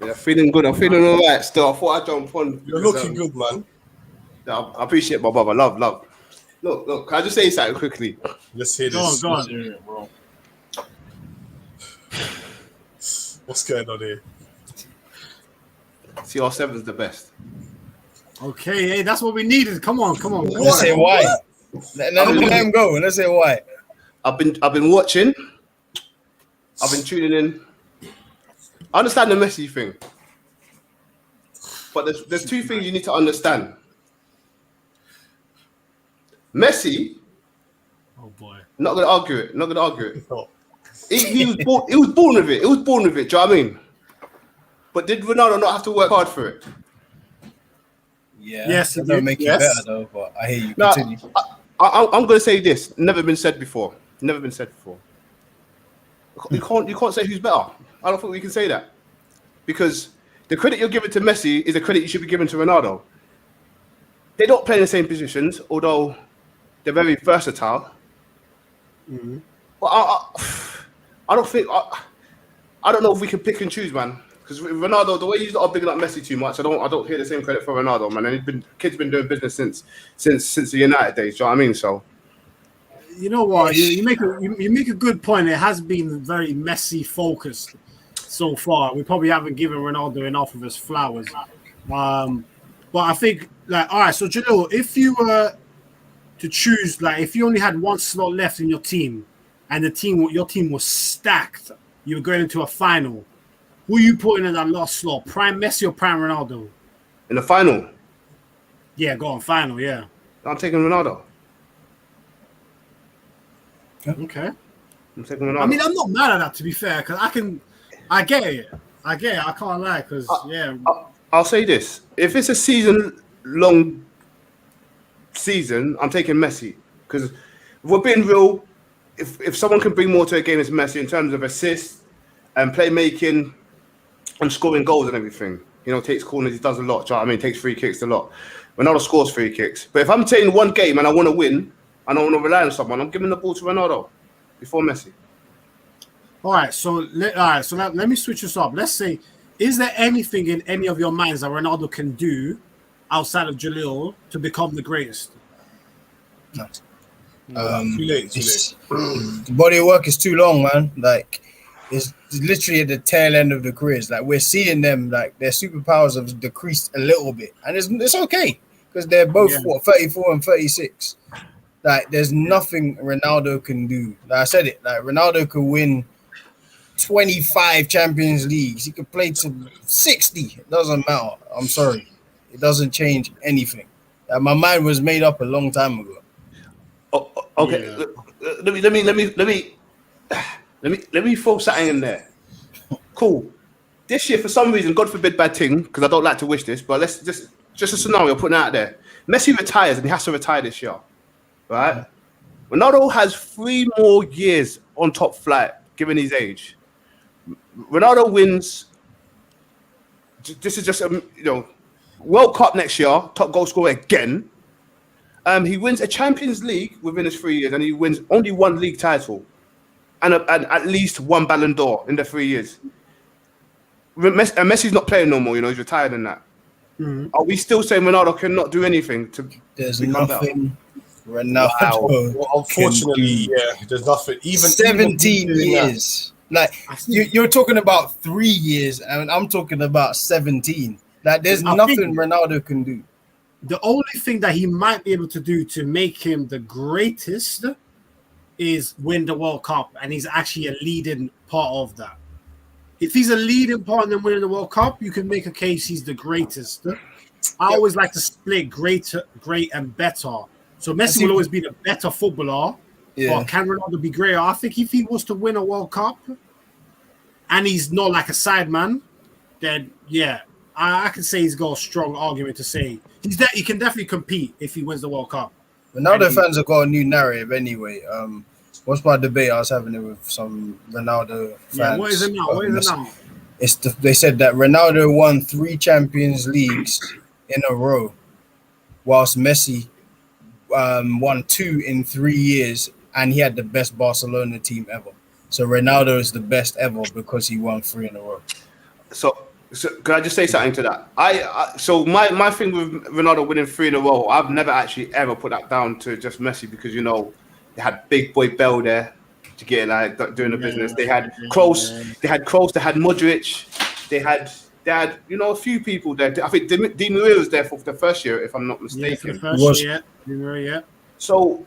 Yeah, feeling good. I'm feeling all right. Still, I thought I'd jump on. You're looking good, man. I appreciate my brother. Love. Look, can I just say something quickly? Let's hear this. Go on. Bro. What's going on here? CR7 is the best. Okay, hey, that's what we needed. Come on. Let's say why. Let him go. Let's say why. I've been watching. I've been tuning in. I understand the Messi thing, but there's 2 things you need to understand. Messi, oh boy, not gonna argue it. No. He was born with it. Do you know what I mean? But did Ronaldo not have to work hard for it? Yeah. Yes, it don't make you better though. But I hear you. Now, Continue. I'm gonna say this. Never been said before. You can't say who's better. I don't think we can say that, because the credit you're giving to Messi is the credit you should be giving to Ronaldo. They don't play in the same positions, although they're very versatile. Mm-hmm. But I don't think I don't know if we can pick and choose, man. Because Ronaldo, the way he's not bigging up Messi too much, I don't hear the same credit for Ronaldo, man. And kid's been doing business since the United days. Do you know what I mean? So, you know what? You make a good point. It has been very Messi focused so far. We probably haven't given Ronaldo enough of his flowers. But I think, like, all right. So Jalil, if you were to choose, like, if you only had one slot left in your team, and your team was stacked, you were going into a final. Who you putting in that last slot? Prime Messi or Prime Ronaldo? In the final, Yeah, go on, final, yeah. I'm taking Ronaldo. Okay. I'm taking Ronaldo. I mean, I'm not mad at that, to be fair, because I get it. I can't lie, because, yeah. I'll say this: if it's a season-long season, I'm taking Messi because if we're being real, if someone can bring more to a game, it's Messi in terms of assists and playmaking and scoring goals and everything. You know, takes corners, he does a lot. Do you know what I mean? Takes free kicks a lot. Ronaldo scores free kicks. But if I'm taking one game and I want to win, and I want to rely on someone, I'm giving the ball to Ronaldo before Messi. All right, so let me switch this up. Let's say, is there anything in any of your minds that Ronaldo can do outside of Jalil to become the greatest? No. Too late. The body of work is too long, man. Like, it's literally at the tail end of the careers. Like, we're seeing them, like, their superpowers have decreased a little bit. And it's okay, because they're both, 34 and 36. Like, there's nothing Ronaldo can do. Like I said it, like, Ronaldo could win 25 Champions Leagues. He could play to 60. It doesn't matter. I'm sorry. It doesn't change anything. My mind was made up a long time ago. Oh, okay. Yeah. Let me throw something in there. Cool. This year, for some reason, God forbid bad thing, because I don't like to wish this, but let's just a scenario putting out there. Messi retires and he has to retire this year, right? Ronaldo has 3 more years on top flight, given his age. Ronaldo wins. This is just World Cup next year, top goal scorer again. He wins a Champions League within his 3 years, and he wins only 1 league title, and at least 1 Ballon d'Or in the 3 years. Messi's not playing no more. He's retired in that. Mm-hmm. Are we still saying Ronaldo cannot do anything to? There's nothing. Better? Ronaldo. Well, unfortunately, there's nothing. Even 17 years. Like, you're talking about 3 years, and I'm talking about 17. Like, there's nothing Ronaldo can do. The only thing that he might be able to do to make him the greatest is win the World Cup, and he's actually a leading part of that. If he's a leading part in winning the World Cup, you can make a case he's the greatest. I always like to split great and better. So Messi will always be the better footballer. Yeah. But can Ronaldo be greater? I think if he was to win a World Cup and he's not like a sideman, then I can say he's got a strong argument to say he can definitely compete if he wins the World Cup. Ronaldo fans have got a new narrative anyway. What's my debate I was having it with some Ronaldo fans? Yeah, what is it now? They said that Ronaldo won 3 Champions Leagues in a row, whilst Messi won 2 in 3 years, and he had the best Barcelona team ever. So Ronaldo is the best ever because he won 3 in a row. So can I just say something to that? So my thing with Ronaldo winning 3 in a row, I've never actually ever put that down to just Messi, because they had big boy Bell there to get doing the business. They had Kroos, they had Modric, they had a few people there. I think Di Maria was there for the first year, if I'm not mistaken. So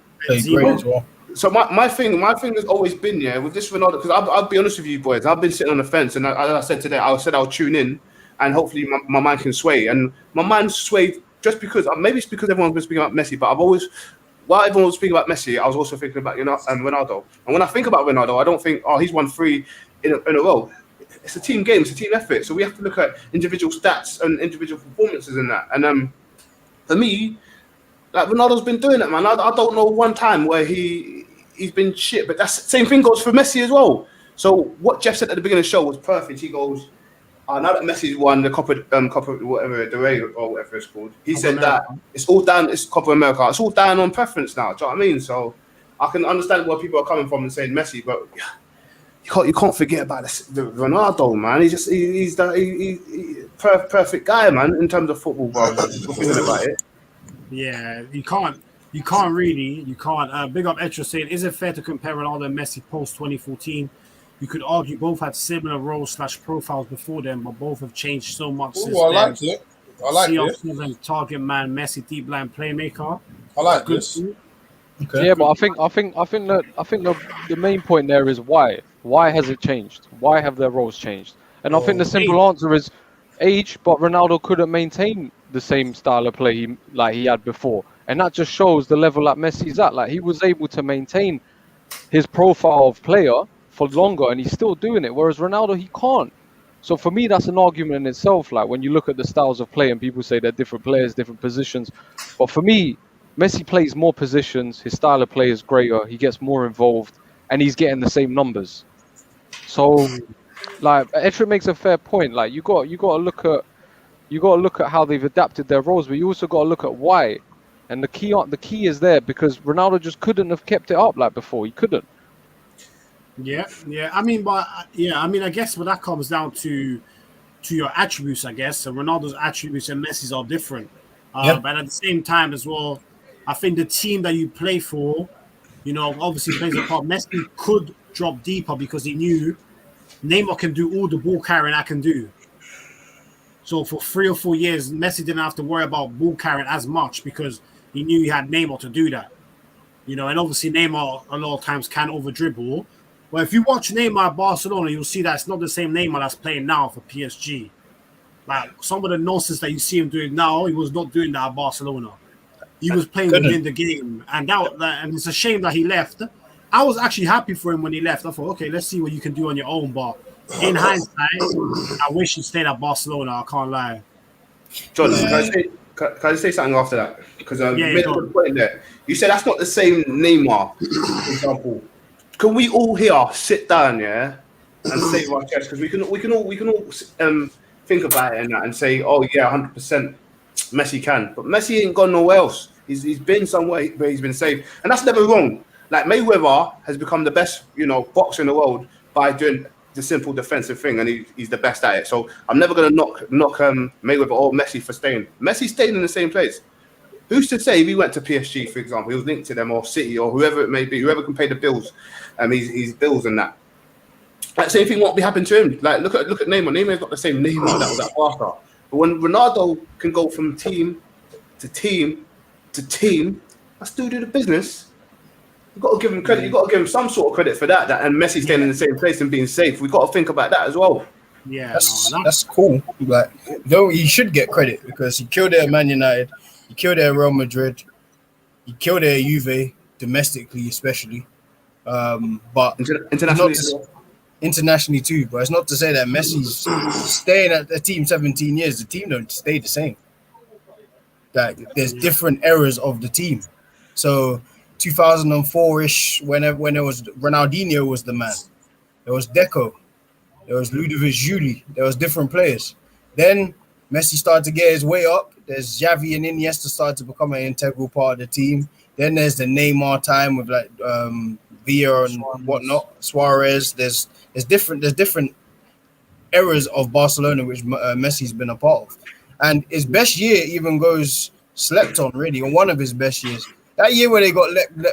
So my thing has always been with this Ronaldo, because I'll be honest with you boys, I've been sitting on the fence, and as I said today, I'll tune in, and hopefully my mind can sway, and my mind swayed just because maybe it's because everyone's been speaking about Messi, but while everyone was speaking about Messi, I was also thinking about Ronaldo. And when I think about Ronaldo, I don't think he's won 3 in a row. It's a team game, it's a team effort, so we have to look at individual stats and individual performances in that. And for me, like, Ronaldo's been doing it, man. I don't know one time where he's been shit, but that's same thing goes for Messi as well. So what Jeff said at the beginning of the show was perfect. He goes, now that Messi's won the Copa whatever, the Rey or whatever it's called, he said that it's Copa America. It's all down on preference now. Do you know what I mean? So I can understand where people are coming from and saying Messi, but you can't forget about the Ronaldo, man. He's the perfect guy, man, in terms of football, bro. Thinking about it. Yeah, you can't. Big up Etra saying, is it fair to compare Ronaldo and Messi post 2014? You could argue both had similar roles / profiles before them, but both have changed so much since I like it. And target man, Messi deep line playmaker. I like this. Okay. Yeah, but I think the main point there is why. Why has it changed? Why have their roles changed? And I think the simple answer is age, but Ronaldo couldn't maintain the same style of play he had before. And that just shows the level that Messi's at. Like, he was able to maintain his profile of player for longer, and he's still doing it, whereas Ronaldo, he can't. So for me, that's an argument in itself. Like, when you look at the styles of play, and people say they're different players, different positions. But for me, Messi plays more positions. His style of play is greater. He gets more involved, and he's getting the same numbers. So, like, Ettrick makes a fair point. Like, you got to look at how they've adapted their roles, but you also got to look at why. And the key is there because Ronaldo just couldn't have kept it up like before. He couldn't. Yeah. I mean, I guess when that comes down to your attributes, I guess, and Ronaldo's attributes and Messi's are different. But at the same time as well, I think the team that you play for, obviously plays a part. Messi could drop deeper because he knew Neymar can do all the ball carrying I can do. So for 3 or 4 years, Messi didn't have to worry about ball carrying as much because he knew he had Neymar to do that. And obviously Neymar a lot of times can over dribble. But if you watch Neymar at Barcelona, you'll see that it's not the same Neymar that's playing now for PSG. Like, some of the nonsense that you see him doing now, he was not doing that at Barcelona. He was playing within the game. And it's a shame that he left. I was actually happy for him when he left. I thought, okay, let's see what you can do on your own. But in hindsight, I wish he stayed at Barcelona. I can't lie. John, can I say something after that? Because you made a good point there. You said that's not the same Neymar, for example. Can we all here sit down, and save our chest? Because we can all think about it and say, oh yeah, 100% Messi can, but Messi ain't gone nowhere else. He's been somewhere where he's been safe, and that's never wrong. Like, Mayweather has become the best, boxer in the world by doing the simple defensive thing, and he's the best at it. So I'm never gonna knock Mayweather or Messi for staying. Messi stayed in the same place. Who's to say if he went to PSG, for example, he was linked to them, or City, or whoever it may be, whoever can pay the bills, his bills and that. That same thing won't be happening to him. Like, look at Neymar. Neymar's not the same Neymar that was at Barca. But when Ronaldo can go from team to team to team, let's do the business. You've got to give him credit. You've got to give him some sort of credit for that. And Messi staying in the same place and being safe. We've got to think about that as well. Yeah, that's cool. But though he should get credit because he killed it at Man United, he killed it at Real Madrid, he killed it at Juve, domestically especially. But internationally too. But it's not to say that Messi's staying at the team 17 years. The team don't stay the same. Like, there's different eras of the team. So 2004-ish, when it was Ronaldinho was the man. There was Deco. There was Ludovic Juli. There was different players. Then Messi started to get his way up. There's Xavi and Iniesta started to become an integral part of the team. Then there's the Neymar time with like Villa and whatnot, Suarez. There's different eras of Barcelona which Messi's been a part of. And his best year even goes slept on, really, on one of his best years. That year where they got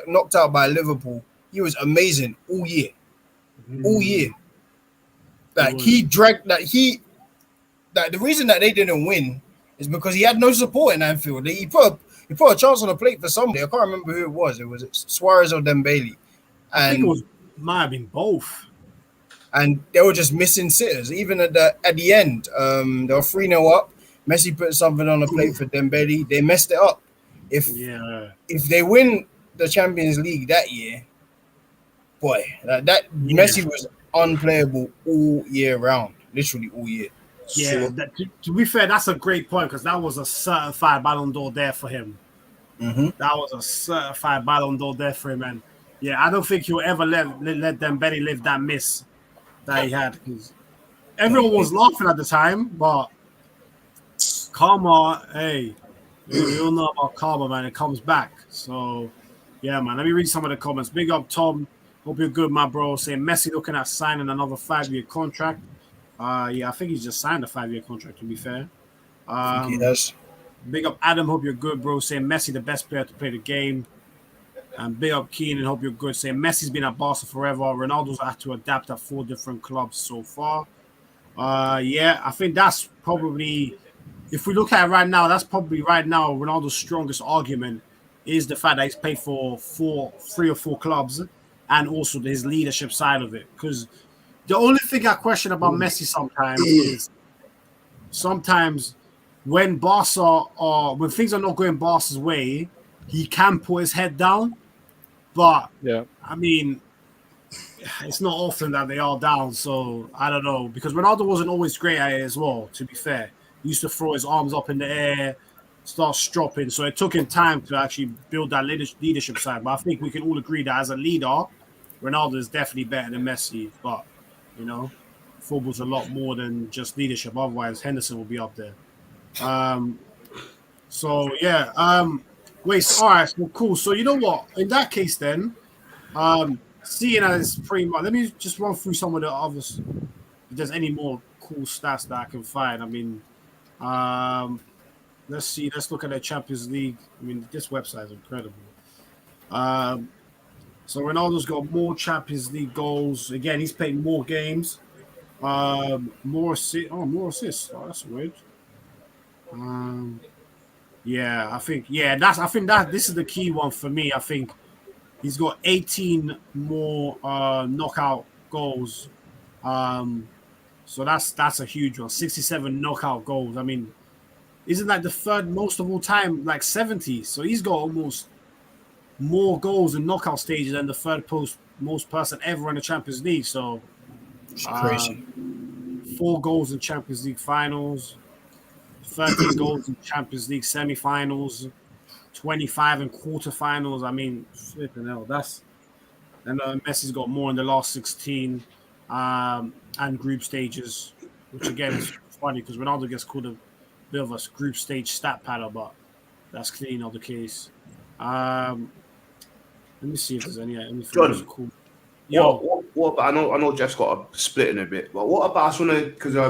knocked out by Liverpool, he was amazing all year. All year. Like, the reason that they didn't win is because he had no support in Anfield. He put a chance on the plate for somebody. I can't remember who it was. It was Suarez or Dembele. I think it might have been both. And they were just missing sitters. Even at the end, they were 3-0 up. Messi put something on the plate for Dembele. They messed it up. If they win the Champions League that year, boy, Messi was unplayable all year round, literally all year. Yeah, to be fair, that's a great point because that was a certified Ballon d'Or there for him. Mm-hmm. That was a certified Ballon d'Or there for him, and I don't think he'll ever let Dembele live that miss that he had. Because everyone was laughing at the time, but karma, hey, we all know about karma, man. It comes back. So, yeah, man. Let me read some of the comments. Big up, Tom. Hope you're good, my bro. Saying Messi looking at signing another 5-year contract. I think he's just signed a 5-year contract, to be fair. I think he does. Big up, Adam. Hope you're good, bro. Saying Messi, the best player to play the game. And big up, Keenan. Hope you're good. Saying Messi's been at Barca forever. Ronaldo's had to adapt at 4 different clubs so far. I think that's probably, if we look at it right now, that's probably right now Ronaldo's strongest argument is the fact that he's played for 3 or 4 clubs and also his leadership side of it. Because The only thing I question about Messi sometimes when Barca or when things are not going Barca's way, he can put his head down. But Yeah. I mean, it's not often that they are down, so I don't know. Because Ronaldo wasn't always great at it as well, to be fair. He used to throw his arms up in the air, start stropping. So it took him time to actually build that leadership side. But I think we can all agree that as a leader, Ronaldo is definitely better than Messi. But, you know, football's a lot more than just leadership. Otherwise, Henderson will be up there. So, yeah. Wait, all right. Well, cool. So, you know what? In that case, then, seeing as pretty much, let me just run through some of the others. If there's any more cool stats that I can find. I mean, let's see. Let's look at the Champions League. I mean, this website is incredible. So Ronaldo's got more Champions League goals. Again, he's played more games. More assists. Oh, more assists. Oh, that's weird. Yeah, I think that this is the key one for me. I think he's got 18 more knockout goals. So that's a huge one. 67 knockout goals. I mean, isn't that the third most of all time? Like 70. So he's got almost more goals in knockout stages than the third most person ever in the Champions League. So It's crazy. 4 goals in Champions League finals, 13 goals in Champions League semi-finals, 25 in quarterfinals. I mean, flipping hell, and Messi's got more in the last 16 and group stages, which again is funny because Ronaldo gets called a bit of a group stage stat padder, but that's clearly not the case. Let me see if there's anything John, cool. What about, I know Jeff's got a split in a bit, but what about, I just want to, because I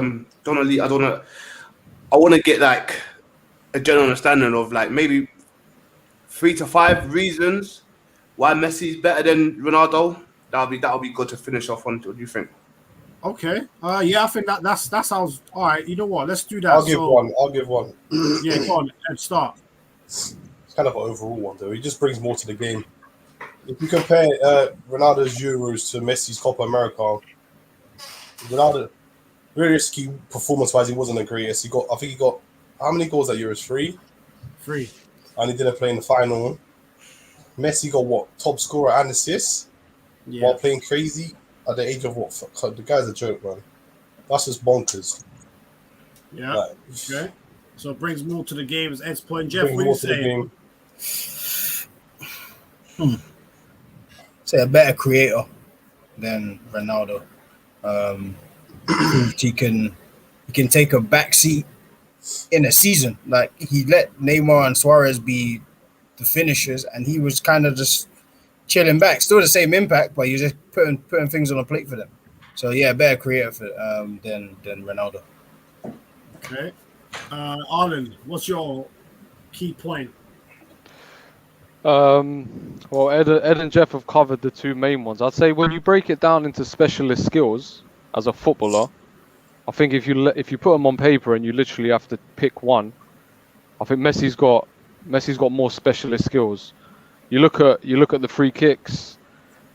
want to get like a general understanding of like maybe 3 to 5 reasons why Messi's better than Ronaldo. That'll be good to finish off on. What do you think? Okay. Yeah, I think that sounds all right. You know what? Let's do that. I'll give one. Yeah, go on and start. It's kind of an overall one though. He just brings more to the game. If you compare Ronaldo's Euros to Messi's Copa America, Ronaldo, realistically, performance-wise, he wasn't the greatest. I think he got how many goals at Euros? 3. 3. And he didn't play in the final. Messi got what? Top scorer and assists while playing crazy at the age of what? The guy's a joke, man. That's just bonkers. Yeah. Like, okay. So it brings more to the game. As Ed's point. Jeff, what brings do more you to say? Say a better creator than Ronaldo. He can take a backseat in a season. Like he let Neymar and Suarez be the finishers, and he was kind of just chilling back. Still the same impact, but he was just putting things on a plate for them. So yeah, better creator than Ronaldo. Okay. Arlen, what's your key point? Well, Ed and Jeff have covered the 2 main ones. I'd say when you break it down into specialist skills as a footballer, I think if you put them on paper and you literally have to pick one, I think Messi's got more specialist skills. You look at the free kicks,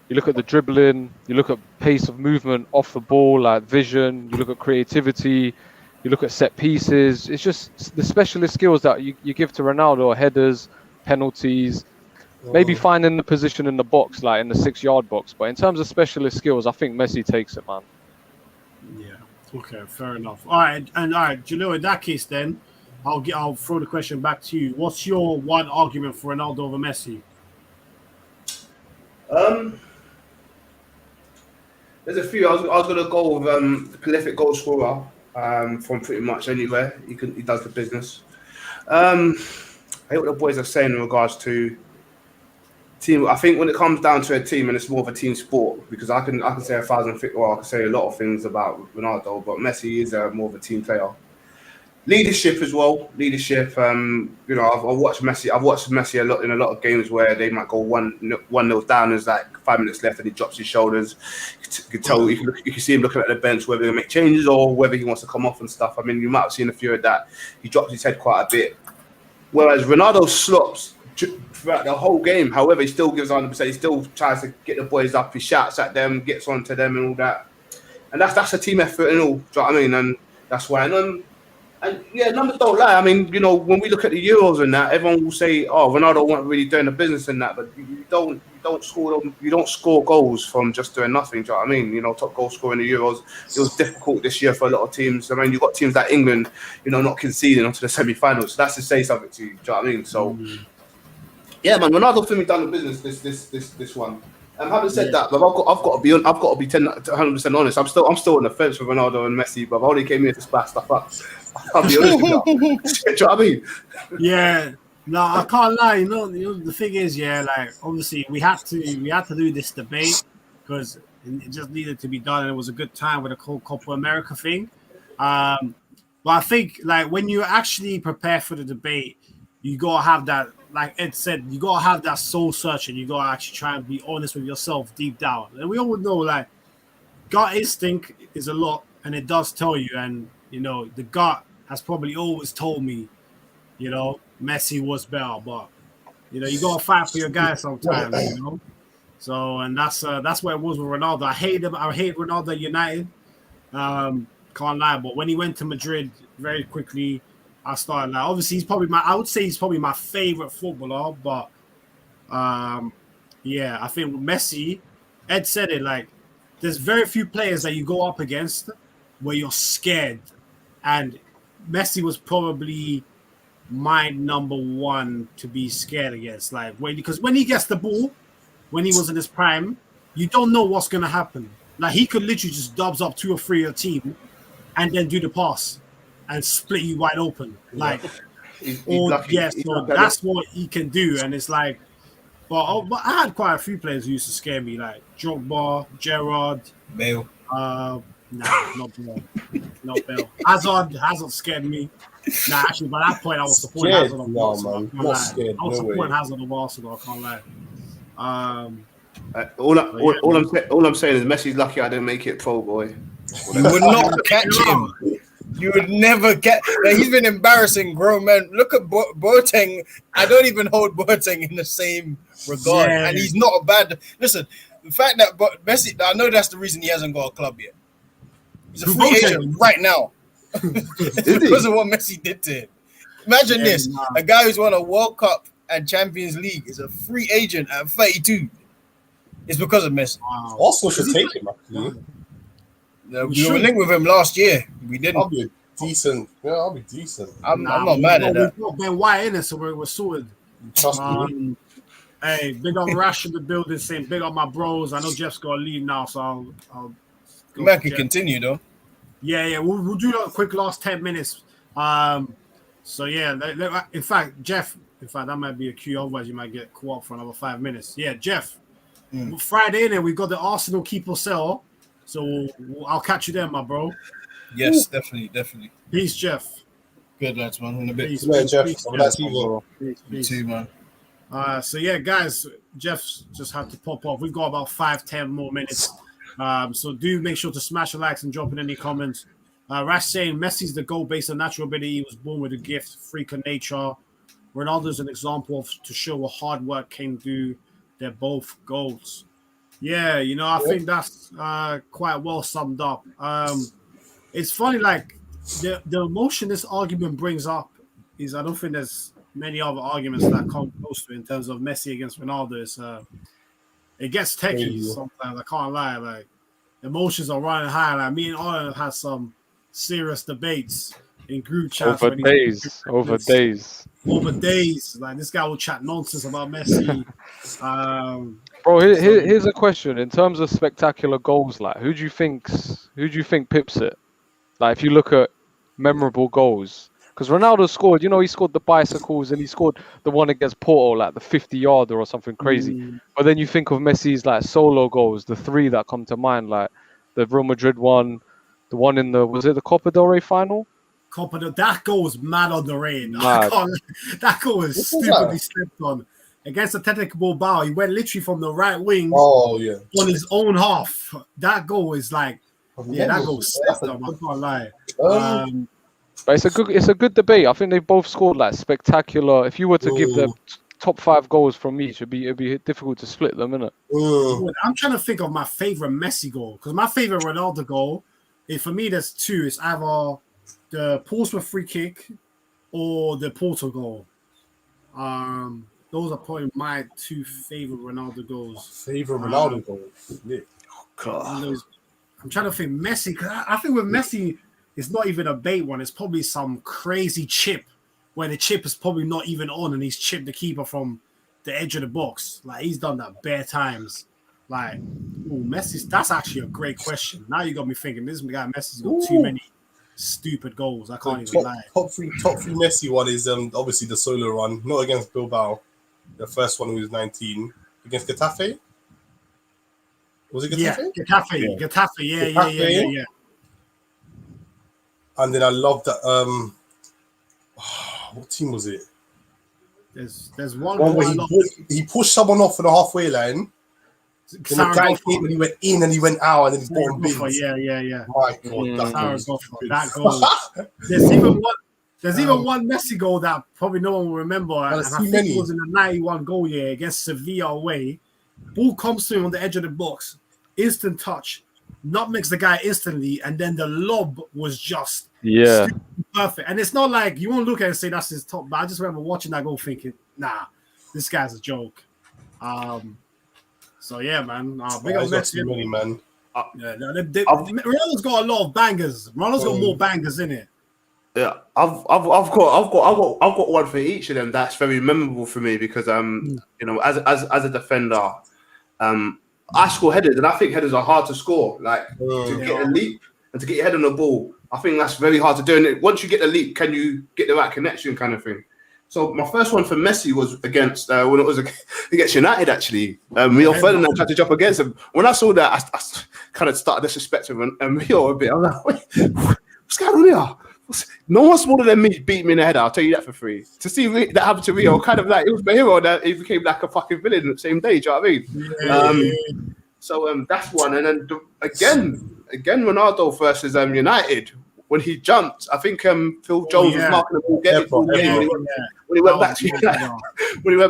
you look at the dribbling, you look at pace of movement off the ball, like vision. You look at creativity, you look at set pieces. It's just the specialist skills that you give to Ronaldo: headers, penalties. Maybe finding the position in the box, like in the 6-yard box. But in terms of specialist skills, I think Messi takes it, man. Yeah. Okay. Fair enough. All right. Jalil, in that case, then I'll throw the question back to you. What's your one argument for Ronaldo over Messi? There's a few. I was gonna go with prolific goal scorer from pretty much anywhere. He does the business. I hear what the boys are saying in regards to team. I think when it comes down to a team, and it's more of a team sport, because I can say 1,000 things. Well, I can say a lot of things about Ronaldo, but Messi is more of a team player. Leadership as well. Leadership. I've watched Messi a lot in a lot of games where they might go 1-0 down. There's like 5 minutes left, and he drops his shoulders. You can tell. You can see him looking at the bench, whether he make changes or whether he wants to come off and stuff. I mean, you might have seen a few of that. He drops his head quite a bit. Whereas Ronaldo slops throughout the whole game. However, he still gives 100%. He still tries to get the boys up. He shouts at them, gets onto them, and all that. and that's a team effort and all. Do you know what I mean? And that's why. And yeah, numbers don't lie. I mean, you know, when we look at the Euros and that, everyone will say, "Oh, Ronaldo wasn't really doing the business in that," but you don't score goals from just doing nothing. Do you know what I mean? You know, top goal scorer in the Euros. It was difficult this year for a lot of teams. I mean, you got teams like England, you know, not conceding onto the semi-finals. So that's to say something to you. Do you know what I mean? So yeah, man, Ronaldo for me done the business. This one. Having said that, but I've got to be 100% honest. I'm still on the fence with Ronaldo and Messi, but I've only came here to splash stuff up. I'll be honest with you. Do you know what I mean? Yeah, no, I can't lie. You know, the thing is, yeah, like obviously we had to do this debate because it just needed to be done, and it was a good time with the whole Copa America thing. But I think like when you actually prepare for the debate, you gotta have that. Like Ed said, you gotta have that soul search, and you gotta actually try and be honest with yourself deep down. And we all know, like, gut instinct is a lot, and it does tell you. And you know, the gut has probably always told me, you know, Messi was better, but you know, you gotta fight for your guy sometimes, you know. So, and that's what it was with Ronaldo. I hate him. I hate Ronaldo at United. Can't lie, but when he went to Madrid, very quickly, I started like obviously I would say he's probably my favorite footballer, but yeah, I think with Messi, Ed said it, like there's very few players that you go up against where you're scared, and Messi was probably my number one to be scared against. Like because when he gets the ball, when he was in his prime, you don't know what's gonna happen. Like he could literally just dubs up 2 or 3 of your team and then do the pass and split you wide open. Like, that's what he can do. And it's like, but I had quite a few players who used to scare me, like Drogba, Gerrard, Bale. Nah, not Bale. Not Bale. Hazard scared me. Nah, actually, by that point, I was supporting Hazard on Arsenal. I was supporting Hazard on Arsenal, I can't lie. All I'm saying is Messi's lucky I didn't make it pro, boy. You would not catch him. You would never get. Like, he's been embarrassing grown men. Look at Boateng. I don't even hold Boateng in the same regard, and he's not a bad. Listen, the fact that Messi, I know that's the reason he hasn't got a club yet. He's a free agent right now because of what Messi did to him. Imagine this: a guy who's won a World Cup and Champions League is a free agent at 32. It's because of Messi. Wow. Also, should take him actually. We were linked with him last year. We didn't. I'll be decent. Yeah, I'll be decent. I'm not mad at that. We've got Ben White in it, so we're sorted. Trust me. Hey, big up Rash in the building, saying big up my bros. I know Jeff's got to leave now, so I'll go. Man can continue though. Yeah. We'll do a quick last 10 minutes. So yeah, in fact, Jeff. In fact, that might be a cue. Otherwise, you might get caught up for another 5 minutes. Yeah, Jeff. Friday, and we've got the Arsenal keep or sell. So I'll catch you there, my bro. Yes, definitely. Peace, Jeff. Good lads, man. In a bit. Peace, Jeff. Peace. Too, man. So yeah, guys, Jeff's just had to pop off. We've got about 5-10 more minutes. So do make sure to smash the likes and drop in any comments. Rash saying Messi's the goal based on natural ability. He was born with a gift, freak of nature. Ronaldo's an example to show what hard work can do. They're both goals. Yeah, you know, I think that's quite well summed up. It's funny, like the emotion this argument brings up is I don't think there's many other arguments that come close to it in terms of Messi against Ronaldo. It gets techie sometimes. I can't lie. Like emotions are running high. Like me and Owen have had some serious debates in group chats over days. Like this guy will chat nonsense about Messi. Bro, here's a question. In terms of spectacular goals, like who do you think pips it? Like if you look at memorable goals, because Ronaldo scored, he scored the bicycles and he scored the one against Porto, like the 50-yarder or something crazy. But then you think of Messi's like solo goals, the 3 that come to mind, like the Real Madrid one, the one in was it the Copa del Rey final? That goal was mad on the rain. That goal was stupidly slipped on. Against Athletic Bilbao, he went literally from the right wing on his own half. That goal is like, that goal stepped on. I can't lie. But it's a good debate. I think they both scored like spectacular. If you were to give them top 5 goals from each. It'd be difficult to split them, innit? I'm trying to think of my favorite Messi goal because my favorite Ronaldo goal, for me, there's two. It's either the Portsmouth free kick or the Porto goal. Those are probably my two favorite Ronaldo goals. Favorite Ronaldo goal. Yeah. I'm trying to think Messi. Cause I think with Messi, it's not even a bait one. It's probably some crazy chip where the chip is probably not even on, and he's chipped the keeper from the edge of the box. Like he's done that bare times. Like, Messi. That's actually a great question. Now you got me thinking. This guy Messi's got too many stupid goals. I can't even lie. Top three Messi one is obviously the solo run, not against Bilbao. The first one when he was 19 against Getafe. Was it Getafe? Yeah, Getafe. Yeah. And then I love that. What team was it? There's one where he pushed someone off on the halfway line. Then the guy came and he went in and he went out and then he bought bins. Yeah. My God, that goal. There's even one Messi goal that probably no one will remember. And I think it was in the 91 goal year against Sevilla away. Ball comes to him on the edge of the box. Instant touch. Nutmegs the guy instantly. And then the lob was just perfect. And it's not like you won't look at it and say that's his top. But I just remember watching that goal thinking, nah, this guy's a joke. So yeah, man. Big up Messi. Money, man. Ronaldo's got a lot of bangers. Ronaldo's got more bangers in it. Yeah, I've got one for each of them that's very memorable for me because as a defender, I score headers and I think headers are hard to score. Like to get a leap and to get your head on the ball, I think that's very hard to do. And once you get the leap, can you get the right connection, kind of thing. So my first one for Messi was against when it was against United. Actually, Rio Ferdinand tried to jump against him. When I saw that, I kind of started disrespecting Rio a bit. I was like, wait, what's going on here? No one smaller than me beat me in the head. I'll tell you that for free. To see that happen to Rio, kind of like it was my hero that he became like a fucking villain the same day. Do you know what I mean? So that's one. And then again, Ronaldo versus United when he jumped. I think Phil Jones was marking the ball, when he went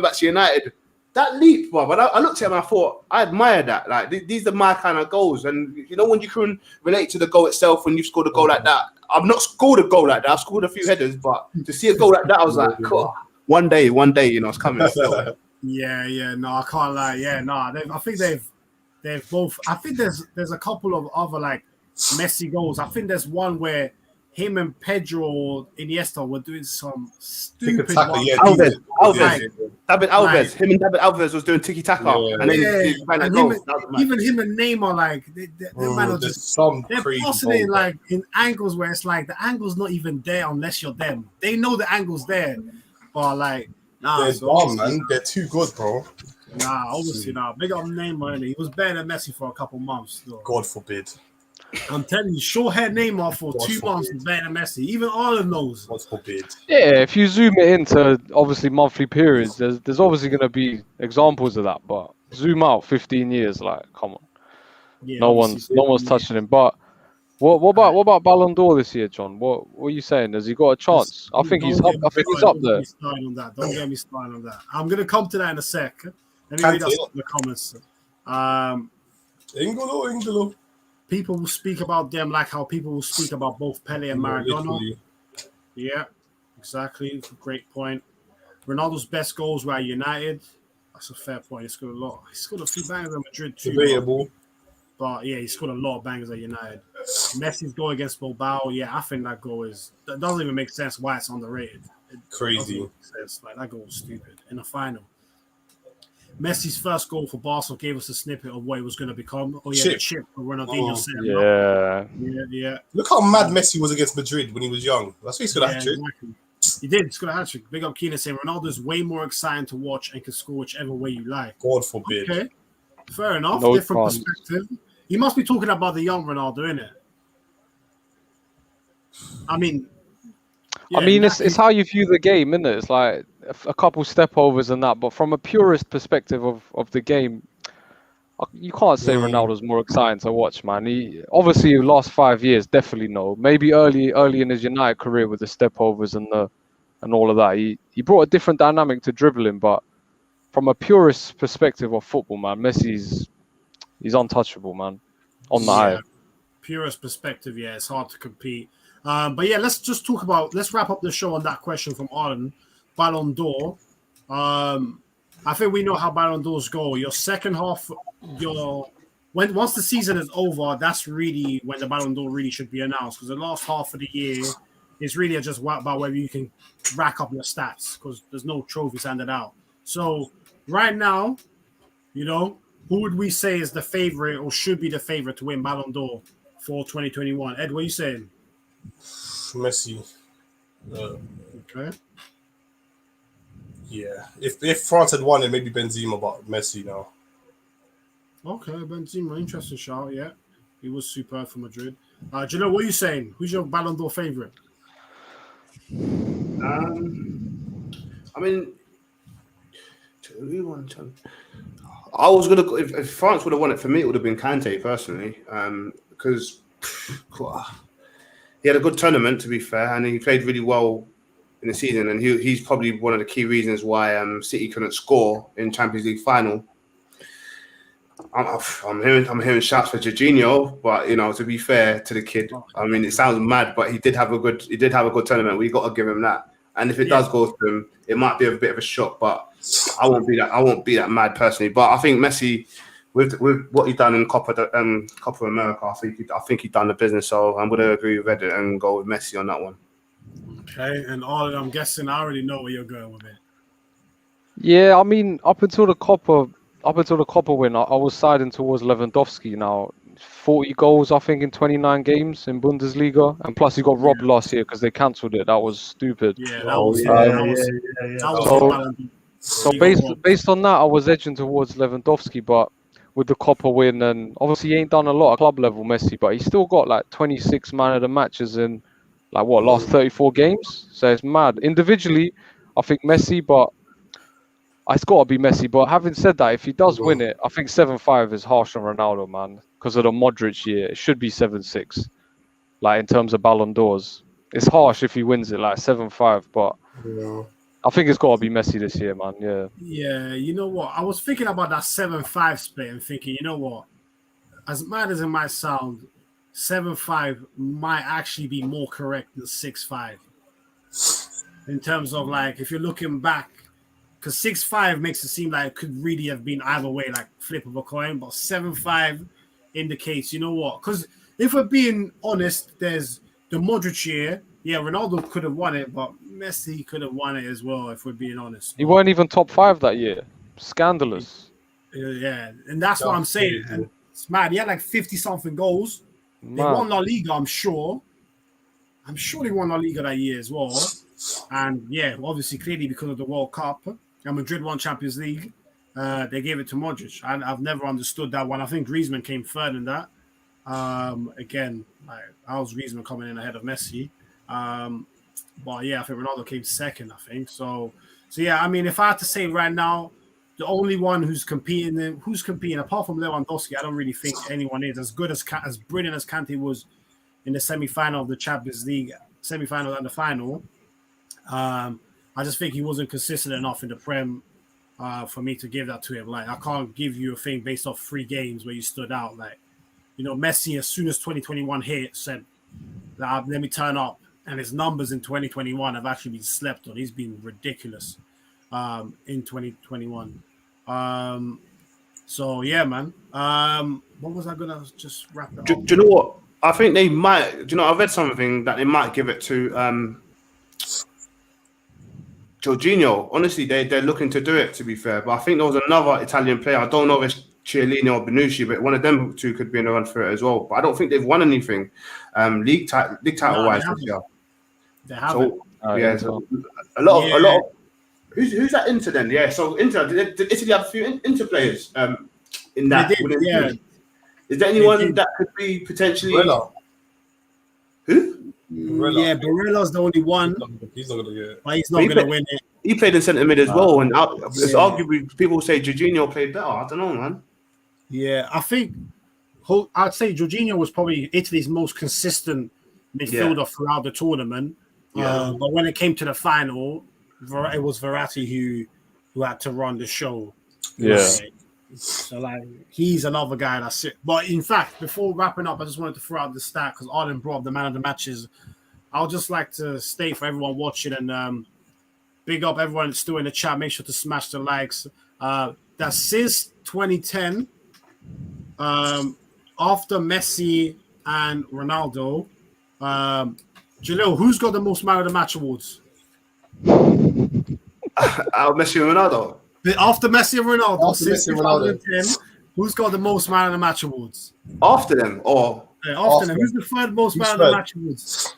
back to United. That leap, bro. But I looked at him and I thought, I admire that. Like these are my kind of goals. And you know when you can relate to the goal itself when you scored a goal like that. I've not scored a goal like that. I've scored a few headers, but to see a goal like that, I was like, cool. One day, it's coming. No, I can't lie. I think they've both. I think there's a couple of other like Messi goals. I think there's one where him and Pedro Iniesta were doing some stupid David Alves. Him and David Alves was doing tiki taka, and even him and Neymar, like they're passing it like in angles where it's like the angle's not even there unless you're them. They know the angle's there, but like they're dumb, man. They're too good, bro. Obviously not. Big up Neymar, and he was better than Messi for a couple months. Though. God forbid. I'm telling you, short-haired Neymar for 2 months is better than Messi. Even Ireland knows. God forbid. Yeah, if you zoom it into obviously monthly periods, there's obviously going to be examples of that. But zoom out 15 years, like, come on, no one's touching him. But what about Ballon d'Or this year, John? What are you saying? Has he got a chance? I think he's up there. Don't get me started on that. I'm going to come to that in a sec. Let me read out the comments. Ingolo. People will speak about them like how people will speak about both Pele and Maradona. Yeah, exactly. Great point. Ronaldo's best goals were at United. That's a fair point. He scored a lot. He scored a few bangers at Madrid too. Debatable. But yeah, he scored a lot of bangers at United. Messi's goal against Bilbao. Yeah, I think that doesn't even make sense why it's underrated. Crazy. Like that goal was stupid in the final. Messi's first goal for Barca gave us a snippet of what he was going to become. The chip for Ronaldinho. Yeah. Look how mad Messi was against Madrid when he was young. That's why he scored a hat-trick. Exactly. He did. He scored a hat-trick. Big up Keenan saying Ronaldo's way more exciting to watch and can score whichever way you like. God forbid. Okay. Fair enough. No Different chance. perspective. You must be talking about the young Ronaldo, innit? I mean, it's how you view the game, isn't it? It's like a couple step overs and that, but from a purist perspective of the game, you can't say Ronaldo's more exciting to watch, man. He obviously the last 5 years, definitely no. Maybe early in his United career with the step overs and all of that, he brought a different dynamic to dribbling, but from a purist perspective of football, man, he's untouchable, man. On the eye. Purist perspective, yeah, it's hard to compete. But yeah, let's wrap up the show on that question from Arden. Ballon d'Or. I think we know how Ballon d'Ors go. Your second half, once the season is over, that's really when the Ballon d'Or really should be announced, because the last half of the year is really just about whether you can rack up your stats, because there's no trophies handed out. So right now, who would we say is the favorite or should be the favorite to win Ballon d'Or for 2021? Ed, what are you saying? Messi. Okay. Yeah. If France had won it, maybe Benzema, but Messi now. Okay, Benzema, interesting shout, yeah. He was superb for Madrid. Jalil, what are you saying? Who's your Ballon d'Or favorite? I mean, I was gonna go, if France would have won it, for me it would have been Kante personally, because he had a good tournament, to be fair, and he played really well in the season, and he's probably one of the key reasons why City couldn't score in Champions League final. I'm hearing shouts for Jorginho, but to be fair to the kid, I mean, it sounds mad, but he did have a good tournament. We got to give him that. And if it does go to him, it might be a bit of a shock, but I won't be that mad personally. But I think Messi, with what he's done in Copa America, I think he's done the business. So I'm going to agree with Reddit and go with Messi on that one. Okay, and I'm guessing I already know where you're going with it. Yeah, I mean, up until the Copa win, I was siding towards Lewandowski. Now, 40 goals, I think, in 29 games in Bundesliga, and plus he got robbed last year because they cancelled it. That was stupid. Yeah, that was. So based on that, I was edging towards Lewandowski, but with the Copa win, and obviously he ain't done a lot at club level, Messi, but he's still got like 26 man of the matches in last 34 games. So it's mad. Individually, I think Messi, but it's got to be Messi. But having said that, if he does win it, I think 7-5 is harsh on Ronaldo, man, because of the Modric year. It should be 7-6, in terms of Ballon d'Ors. It's harsh if he wins it, 7-5, but I think it's got to be Messi this year, man. Yeah. Yeah, you know what? I was thinking about that 7-5 split and thinking, you know what? As mad as it might sound, 7-5 might actually be more correct than 6-5. In terms of if you're looking back, because 6-5 makes it seem like it could really have been either way, flip of a coin, but 7-5 indicates, you know what? Because if we're being honest, there's the Modric year. Yeah, Ronaldo could have won it, but Messi could have won it as well, if we're being honest. He weren't even top 5 that year. Scandalous. Yeah, and that's what I'm saying. And it's mad. He had 50-something goals. Man. They won La Liga, I'm sure. I'm sure they won La Liga that year as well. And yeah, obviously, clearly because of the World Cup, and Madrid won Champions League, they gave it to Modric. And I've never understood that one. I think Griezmann came third in that. Again, how's Griezmann coming in ahead of Messi? But yeah, I think Ronaldo came second, I think. So yeah, I mean, if I had to say right now, the only one who's competing apart from Lewandowski, I don't really think anyone is as good as brilliant as Kante was in the semi-final of the Champions League, semi-final and the final. I just think he wasn't consistent enough in the Prem for me to give that to him. I can't give you a thing based off 3 games where you stood out. Messi, as soon as 2021 hit, said, let me turn up. And his numbers in 2021 have actually been slept on. He's been ridiculous in 2021. So, yeah, man. What was I going to just wrap it up? Do you know what? I think they might. I read something that they might give it to Jorginho. Honestly, they're looking to do it, to be fair. But I think there was another Italian player. I don't know if it's Chiellini or Bonucci, but one of them two could be in the run for it as well. But I don't think they've won anything league title-wise this year. They haven't. So a lot of who's at Inter then? Yeah, so Inter did Italy have a few Inter players in that? Yeah. Is there anyone that could be potentially? Barella. Who? Barella. Yeah, Barella's the only one. He's not gonna get it. But he's not going to win it. He played in centre mid as well, and it's arguably people say Jorginho played better. I don't know, man. Yeah, I think I'd say Jorginho was probably Italy's most consistent midfielder throughout the tournament. Yeah. But when it came to the final, it was Verratti who had to run the show. Yeah. Like, so like he's another guy that's it. But in fact, before wrapping up, I just wanted to throw out the stat because Arden brought up the man of the matches. I would just like to state for everyone watching and big up everyone that's still in the chat. Make sure to smash the likes. That since 2010, after Messi and Ronaldo, Jalil, who's got the most man of the match awards? Messi and Ronaldo. After Messi and Ronaldo, After since Messi and Ronaldo. 2010, who's got the most man of the match awards? After them, or After them, who's the third most man of the third? match awards?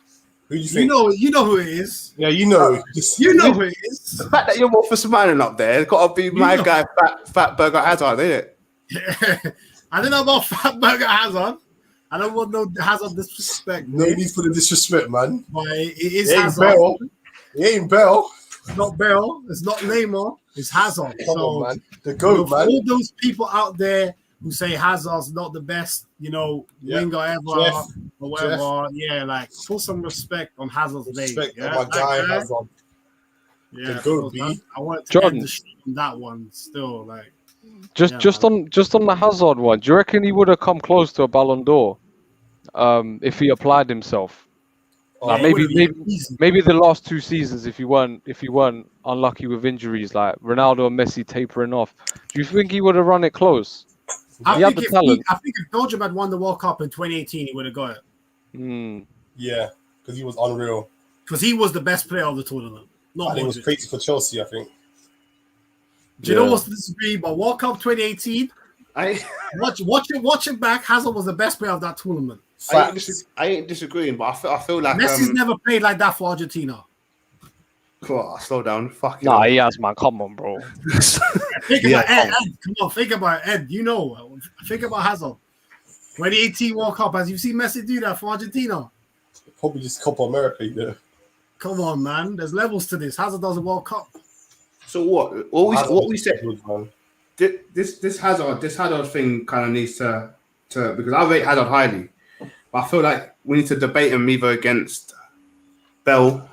Who do you think? You know who it is. Yeah, you know. You know who it is. the fact that you're more for smiling up there, it's got to be my guy, Fat Burger Hazard, isn't it? I don't know about Fat Burger Hazard. I don't want no Hazard disrespect. No need for the disrespect, man. But it is He ain't Hazard. Bell. He ain't Bell. It's not Bell. It's not Neymar. It's Hazard. Come So, on, man. The GOAT, man. all those people out there who say Hazard's not the best, winger ever Jeff. or whatever, yeah, like put some respect on Hazard's name. Respect Yeah, on my guy, Hazard. Yeah, The GOAT, so B. I want to Jordan. end the stream on that one still. Like, Just on the Hazard one, do you reckon he would have come close to a Ballon d'Or if he applied himself? Like yeah, it would've maybe been easy. maybe the last 2 seasons, if you weren't unlucky with injuries like Ronaldo and Messi tapering off, do you think he would have run it close? I He had think, the talent. I think if Belgium had won the World Cup in 2018, he would have got it Yeah, because he was unreal. because he was the best player of the tournament. Not And he was Modric. crazy for Chelsea, I think. Do you know what's to disagree? But World Cup 2018, watch it back. Hazard was the best player of that tournament. I ain't disagreeing, but I feel like Messi's never played like that for Argentina. slow down. Fuck it. Nah, he has, man. Come on, bro. Think about Ed. Come on, think about it, Ed. Think about Hazard. 2018 World Cup. Has you seen Messi do that for Argentina? Probably just Copa America, yeah. Come on, man. There's levels to this. Hazard does a World Cup. So what we said? Good, man. This Hazard thing kind of needs to because I rate Hazard highly, but I feel like we need to debate him either against Bell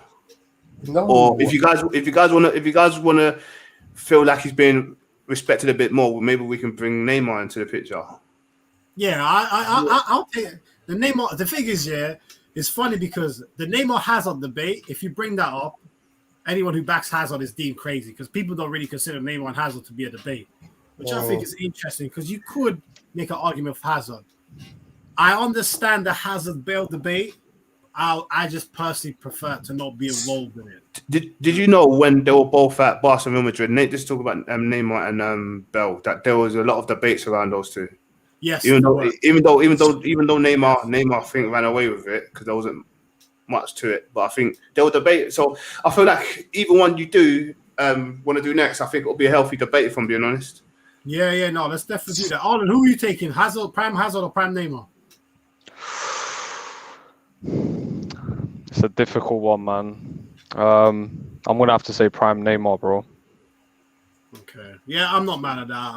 No. or if you guys wanna feel like he's being respected a bit more, maybe we can bring Neymar into the picture. Yeah, I'll take it. The Neymar. The thing is, it's funny because the Neymar Hazard debate. If you bring that up, anyone who backs Hazard is deemed crazy because people don't really consider Neymar and Hazard to be a debate, which I think is interesting because you could make an argument for Hazard. I understand the Hazard Bale debate. I just personally prefer to not be involved in it. Did you know when they were both at Barca and Real Madrid? Nate just talk about Neymar and Bell that there was a lot of debates around those two. Yes, Even though Neymar I think ran away with it because there wasn't much to it, but I think they will debate. So I feel like even one you do want to do next, I think it'll be a healthy debate if I'm being honest. Yeah, no, let's definitely do that. Arlen, who are you taking? Prime Hazard or Prime Neymar? It's a difficult one, man. I'm gonna have to say Prime Neymar, bro. Okay. Yeah, I'm not mad at that.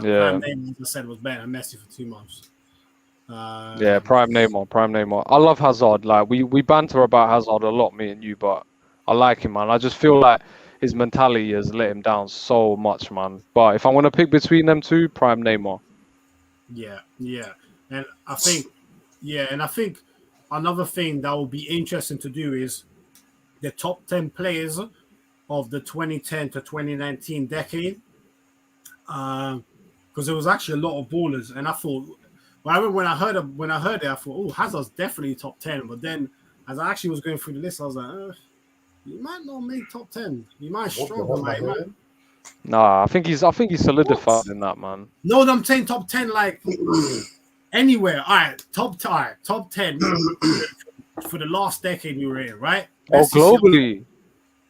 Yeah. Prime Neymar, as I said, was better than Messi for 2 months. Yeah, Prime Neymar. I love Hazard. Like we banter about Hazard a lot, me and you, but I like him, man. I just feel like his mentality has let him down so much, man. But if I'm gonna pick between them two, Prime Neymar. Yeah. And I think another thing that will be interesting to do is the top 10 players of the 2010 to 2019 decade. Because there was actually a lot of ballers, and I thought, when I heard it, I thought, oh, Hazard's definitely top 10. But then, as I actually was going through the list, I was like, you might not make top 10. You might struggle, man. Nah, I think he's solidified in that, man. No, I'm saying top 10, like anywhere. All right, top 10 for the last decade we were in, right? Oh, globally.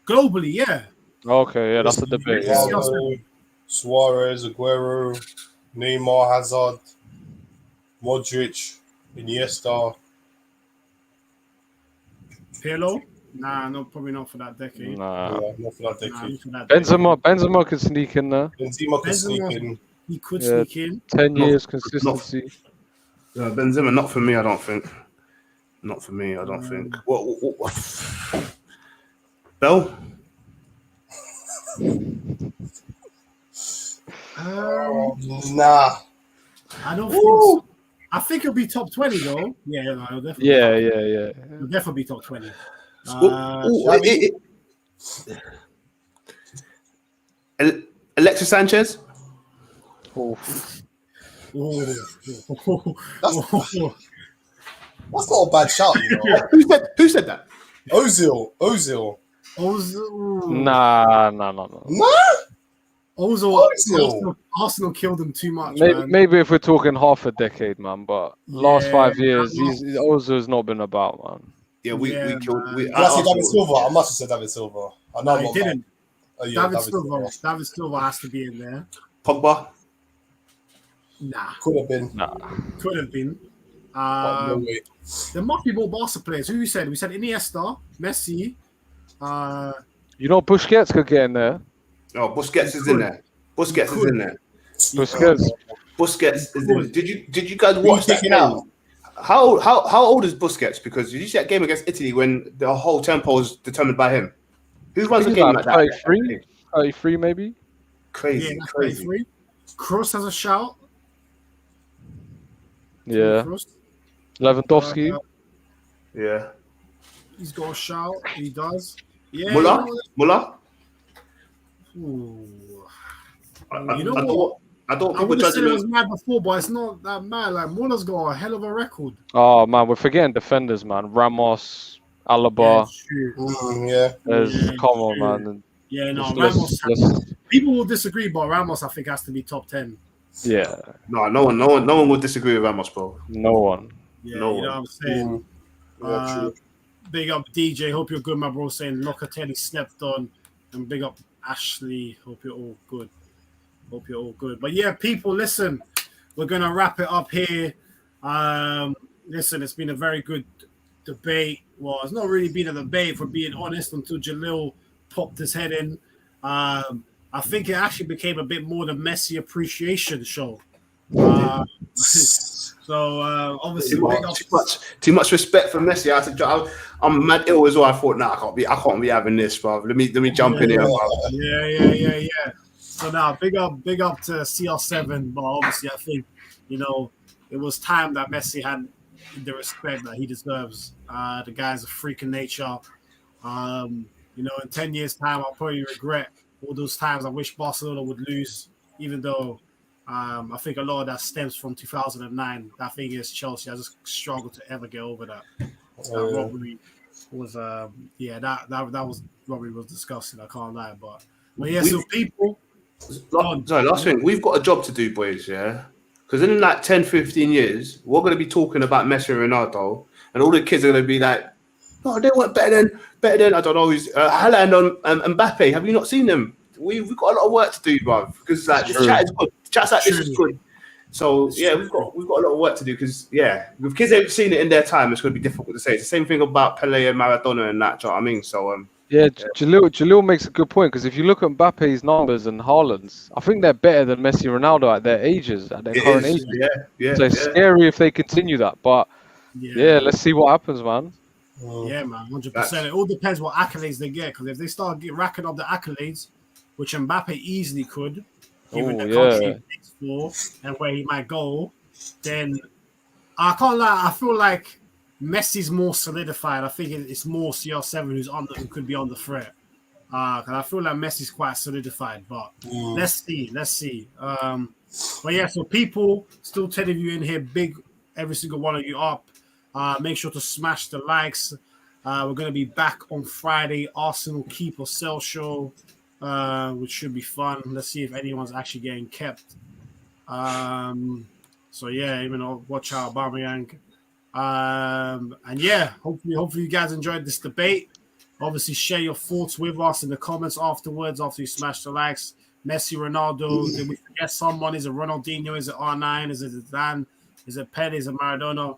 Globally, yeah. Okay, yeah, that's the debate. Yeah. Ronaldo, Suarez, Aguero, Neymar, Hazard, Modric, Iniesta. Pirlo? Nah, no, probably not for that decade. Nah. Yeah, not for that decade. Benzema could sneak in there. Benzema could sneak in. He could sneak in. 10 years consistency. Benzema, not for me, I don't think. Not for me, I don't think. What? Bell? Nah. I don't think so. I think it'll be top 20 though. Yeah, no, it'll definitely it'll definitely be top 20. Alexis Sanchez. That's not a bad shout, you know. Who said that? Ozil. Nah. Arsenal killed him too much. Maybe if we're talking half a decade, man. But last 5 years, Ozil's not been about, man. Yeah, we killed. Did I say David Silva? I must have said David Silva. I know he didn't. Oh, yeah, David Silva has to be in there. Pogba. Nah. Could have been. Could have been. No way. There must be more Barca players. Who we said? We said Iniesta, Messi. You know, Busquets could get in there. Oh, Busquets is in there. Busquets is in there. Busquets is in there. Did you guys watch that game? Out? How old is Busquets? Because did you see that game against Italy when the whole tempo was determined by him? Who runs a game like that? 33 maybe? Crazy. 33. Kroos has a shout. Yeah. Lewandowski. Yeah. He's got a shout. He does. Yeah. Muller? Ooh. I don't think would have said it was mad before, but it's not that mad. Like, Muller's got a hell of a record. Oh, man, we're forgetting defenders, man. Ramos, Alaba. Come on, man. Yeah, no, Ramos. People will disagree, but Ramos, I think, has to be top 10. Yeah. No one would disagree with Ramos, bro. No one. Yeah, you know what I'm saying? True. Big up DJ. Hope you're good, my bro. Saying Locatelli slept on. And big up Ashley. Hope you're all good. But yeah, people, listen. We're going to wrap it up here. Listen, it's been a very good debate. Well, it's not really been a debate, for being honest, until Jalil popped his head in. I think it actually became a bit more the Messi appreciation show. So obviously, too much respect for Messi. I'm mad ill as well. I thought, I can't be having this, bro. Let me jump in here. Yeah. So now, big up to CR7. But obviously, I think it was time that Messi had the respect that he deserves. The guy's a freak of nature. In 10 years' time, I'll probably regret all those times I wish Barcelona would lose, even though I think a lot of that stems from 2009. That thing is Chelsea. I just struggled to ever get over that. Robbery was, that was robbery was disgusting. I can't lie, but yeah. So people, last thing, we've got a job to do, boys. Yeah, because in like 10, 15 years, we're going to be talking about Messi and Ronaldo, and all the kids are going to be like, "No, they weren't better than I don't know, who's Haaland and Mbappe. Have you not seen them? We've got a lot of work to do, bro. Because like this chat is good. Chats like this is good. So yeah, we've got a lot of work to do. Because if kids haven't seen it in their time, it's going to be difficult to say. It's the same thing about Pele and Maradona and that. Do you know what I mean? So Jalil makes a good point, because if you look at Mbappe's numbers and Haaland's, I think they're better than Messi and Ronaldo at their ages, at their current ages. Yeah. So it's scary if they continue that. But let's see what happens, man. Yeah, man, 100%. It all depends what accolades they get. Because if they start racking up the accolades, which Mbappe easily could, given the country he plays for and where he might go, then I can't lie. I feel like Messi's more solidified. I think it's more CR7 who could be on the threat. Because I feel like Messi's quite solidified. But let's see. But yeah, so people, still 10 of you in here, big, every single one of you up. Make sure to smash the likes. We're going to be back on Friday, Arsenal Keep or Sell show, which should be fun. Let's see if anyone's actually getting kept. So yeah, watch out, Aubameyang. And yeah, hopefully you guys enjoyed this debate. Obviously, share your thoughts with us in the comments afterwards, after you smash the likes. Messi, Ronaldo, did we forget someone? Is it Ronaldinho? Is it R9? Is it Zidane? Is it Pele? Is it Maradona?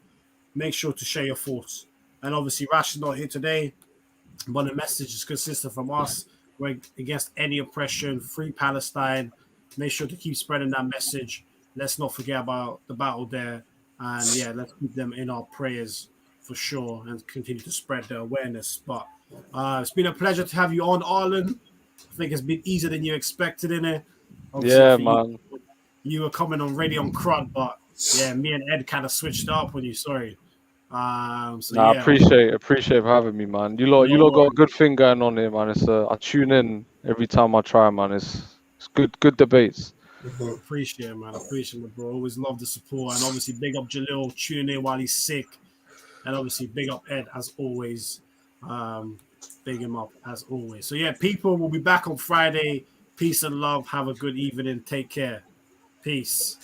Make sure to share your thoughts. And obviously, Rash is not here today, but the message is consistent from us. We're against any oppression, free Palestine. Make sure to keep spreading that message. Let's not forget about the battle there. And yeah, let's keep them in our prayers for sure and continue to spread the awareness. But it's been a pleasure to have you on, Arlen. I think it's been easier than you expected in it. Obviously, man. you were coming on ready on crud, but yeah, me and Ed kind of switched up on you. Sorry. So Nah, yeah, appreciate for having me, man. You lot no got a worries. good thing going on here, man. It's I tune in every time I try, man. It's good debates. Appreciate it, man. Appreciate it, bro. Always love the support, and obviously big up Jalil tuning in while he's sick, and obviously big up Ed as always. Big him up as always. So yeah, people will be back on Friday. Peace and love. Have a good evening. Take care. Peace.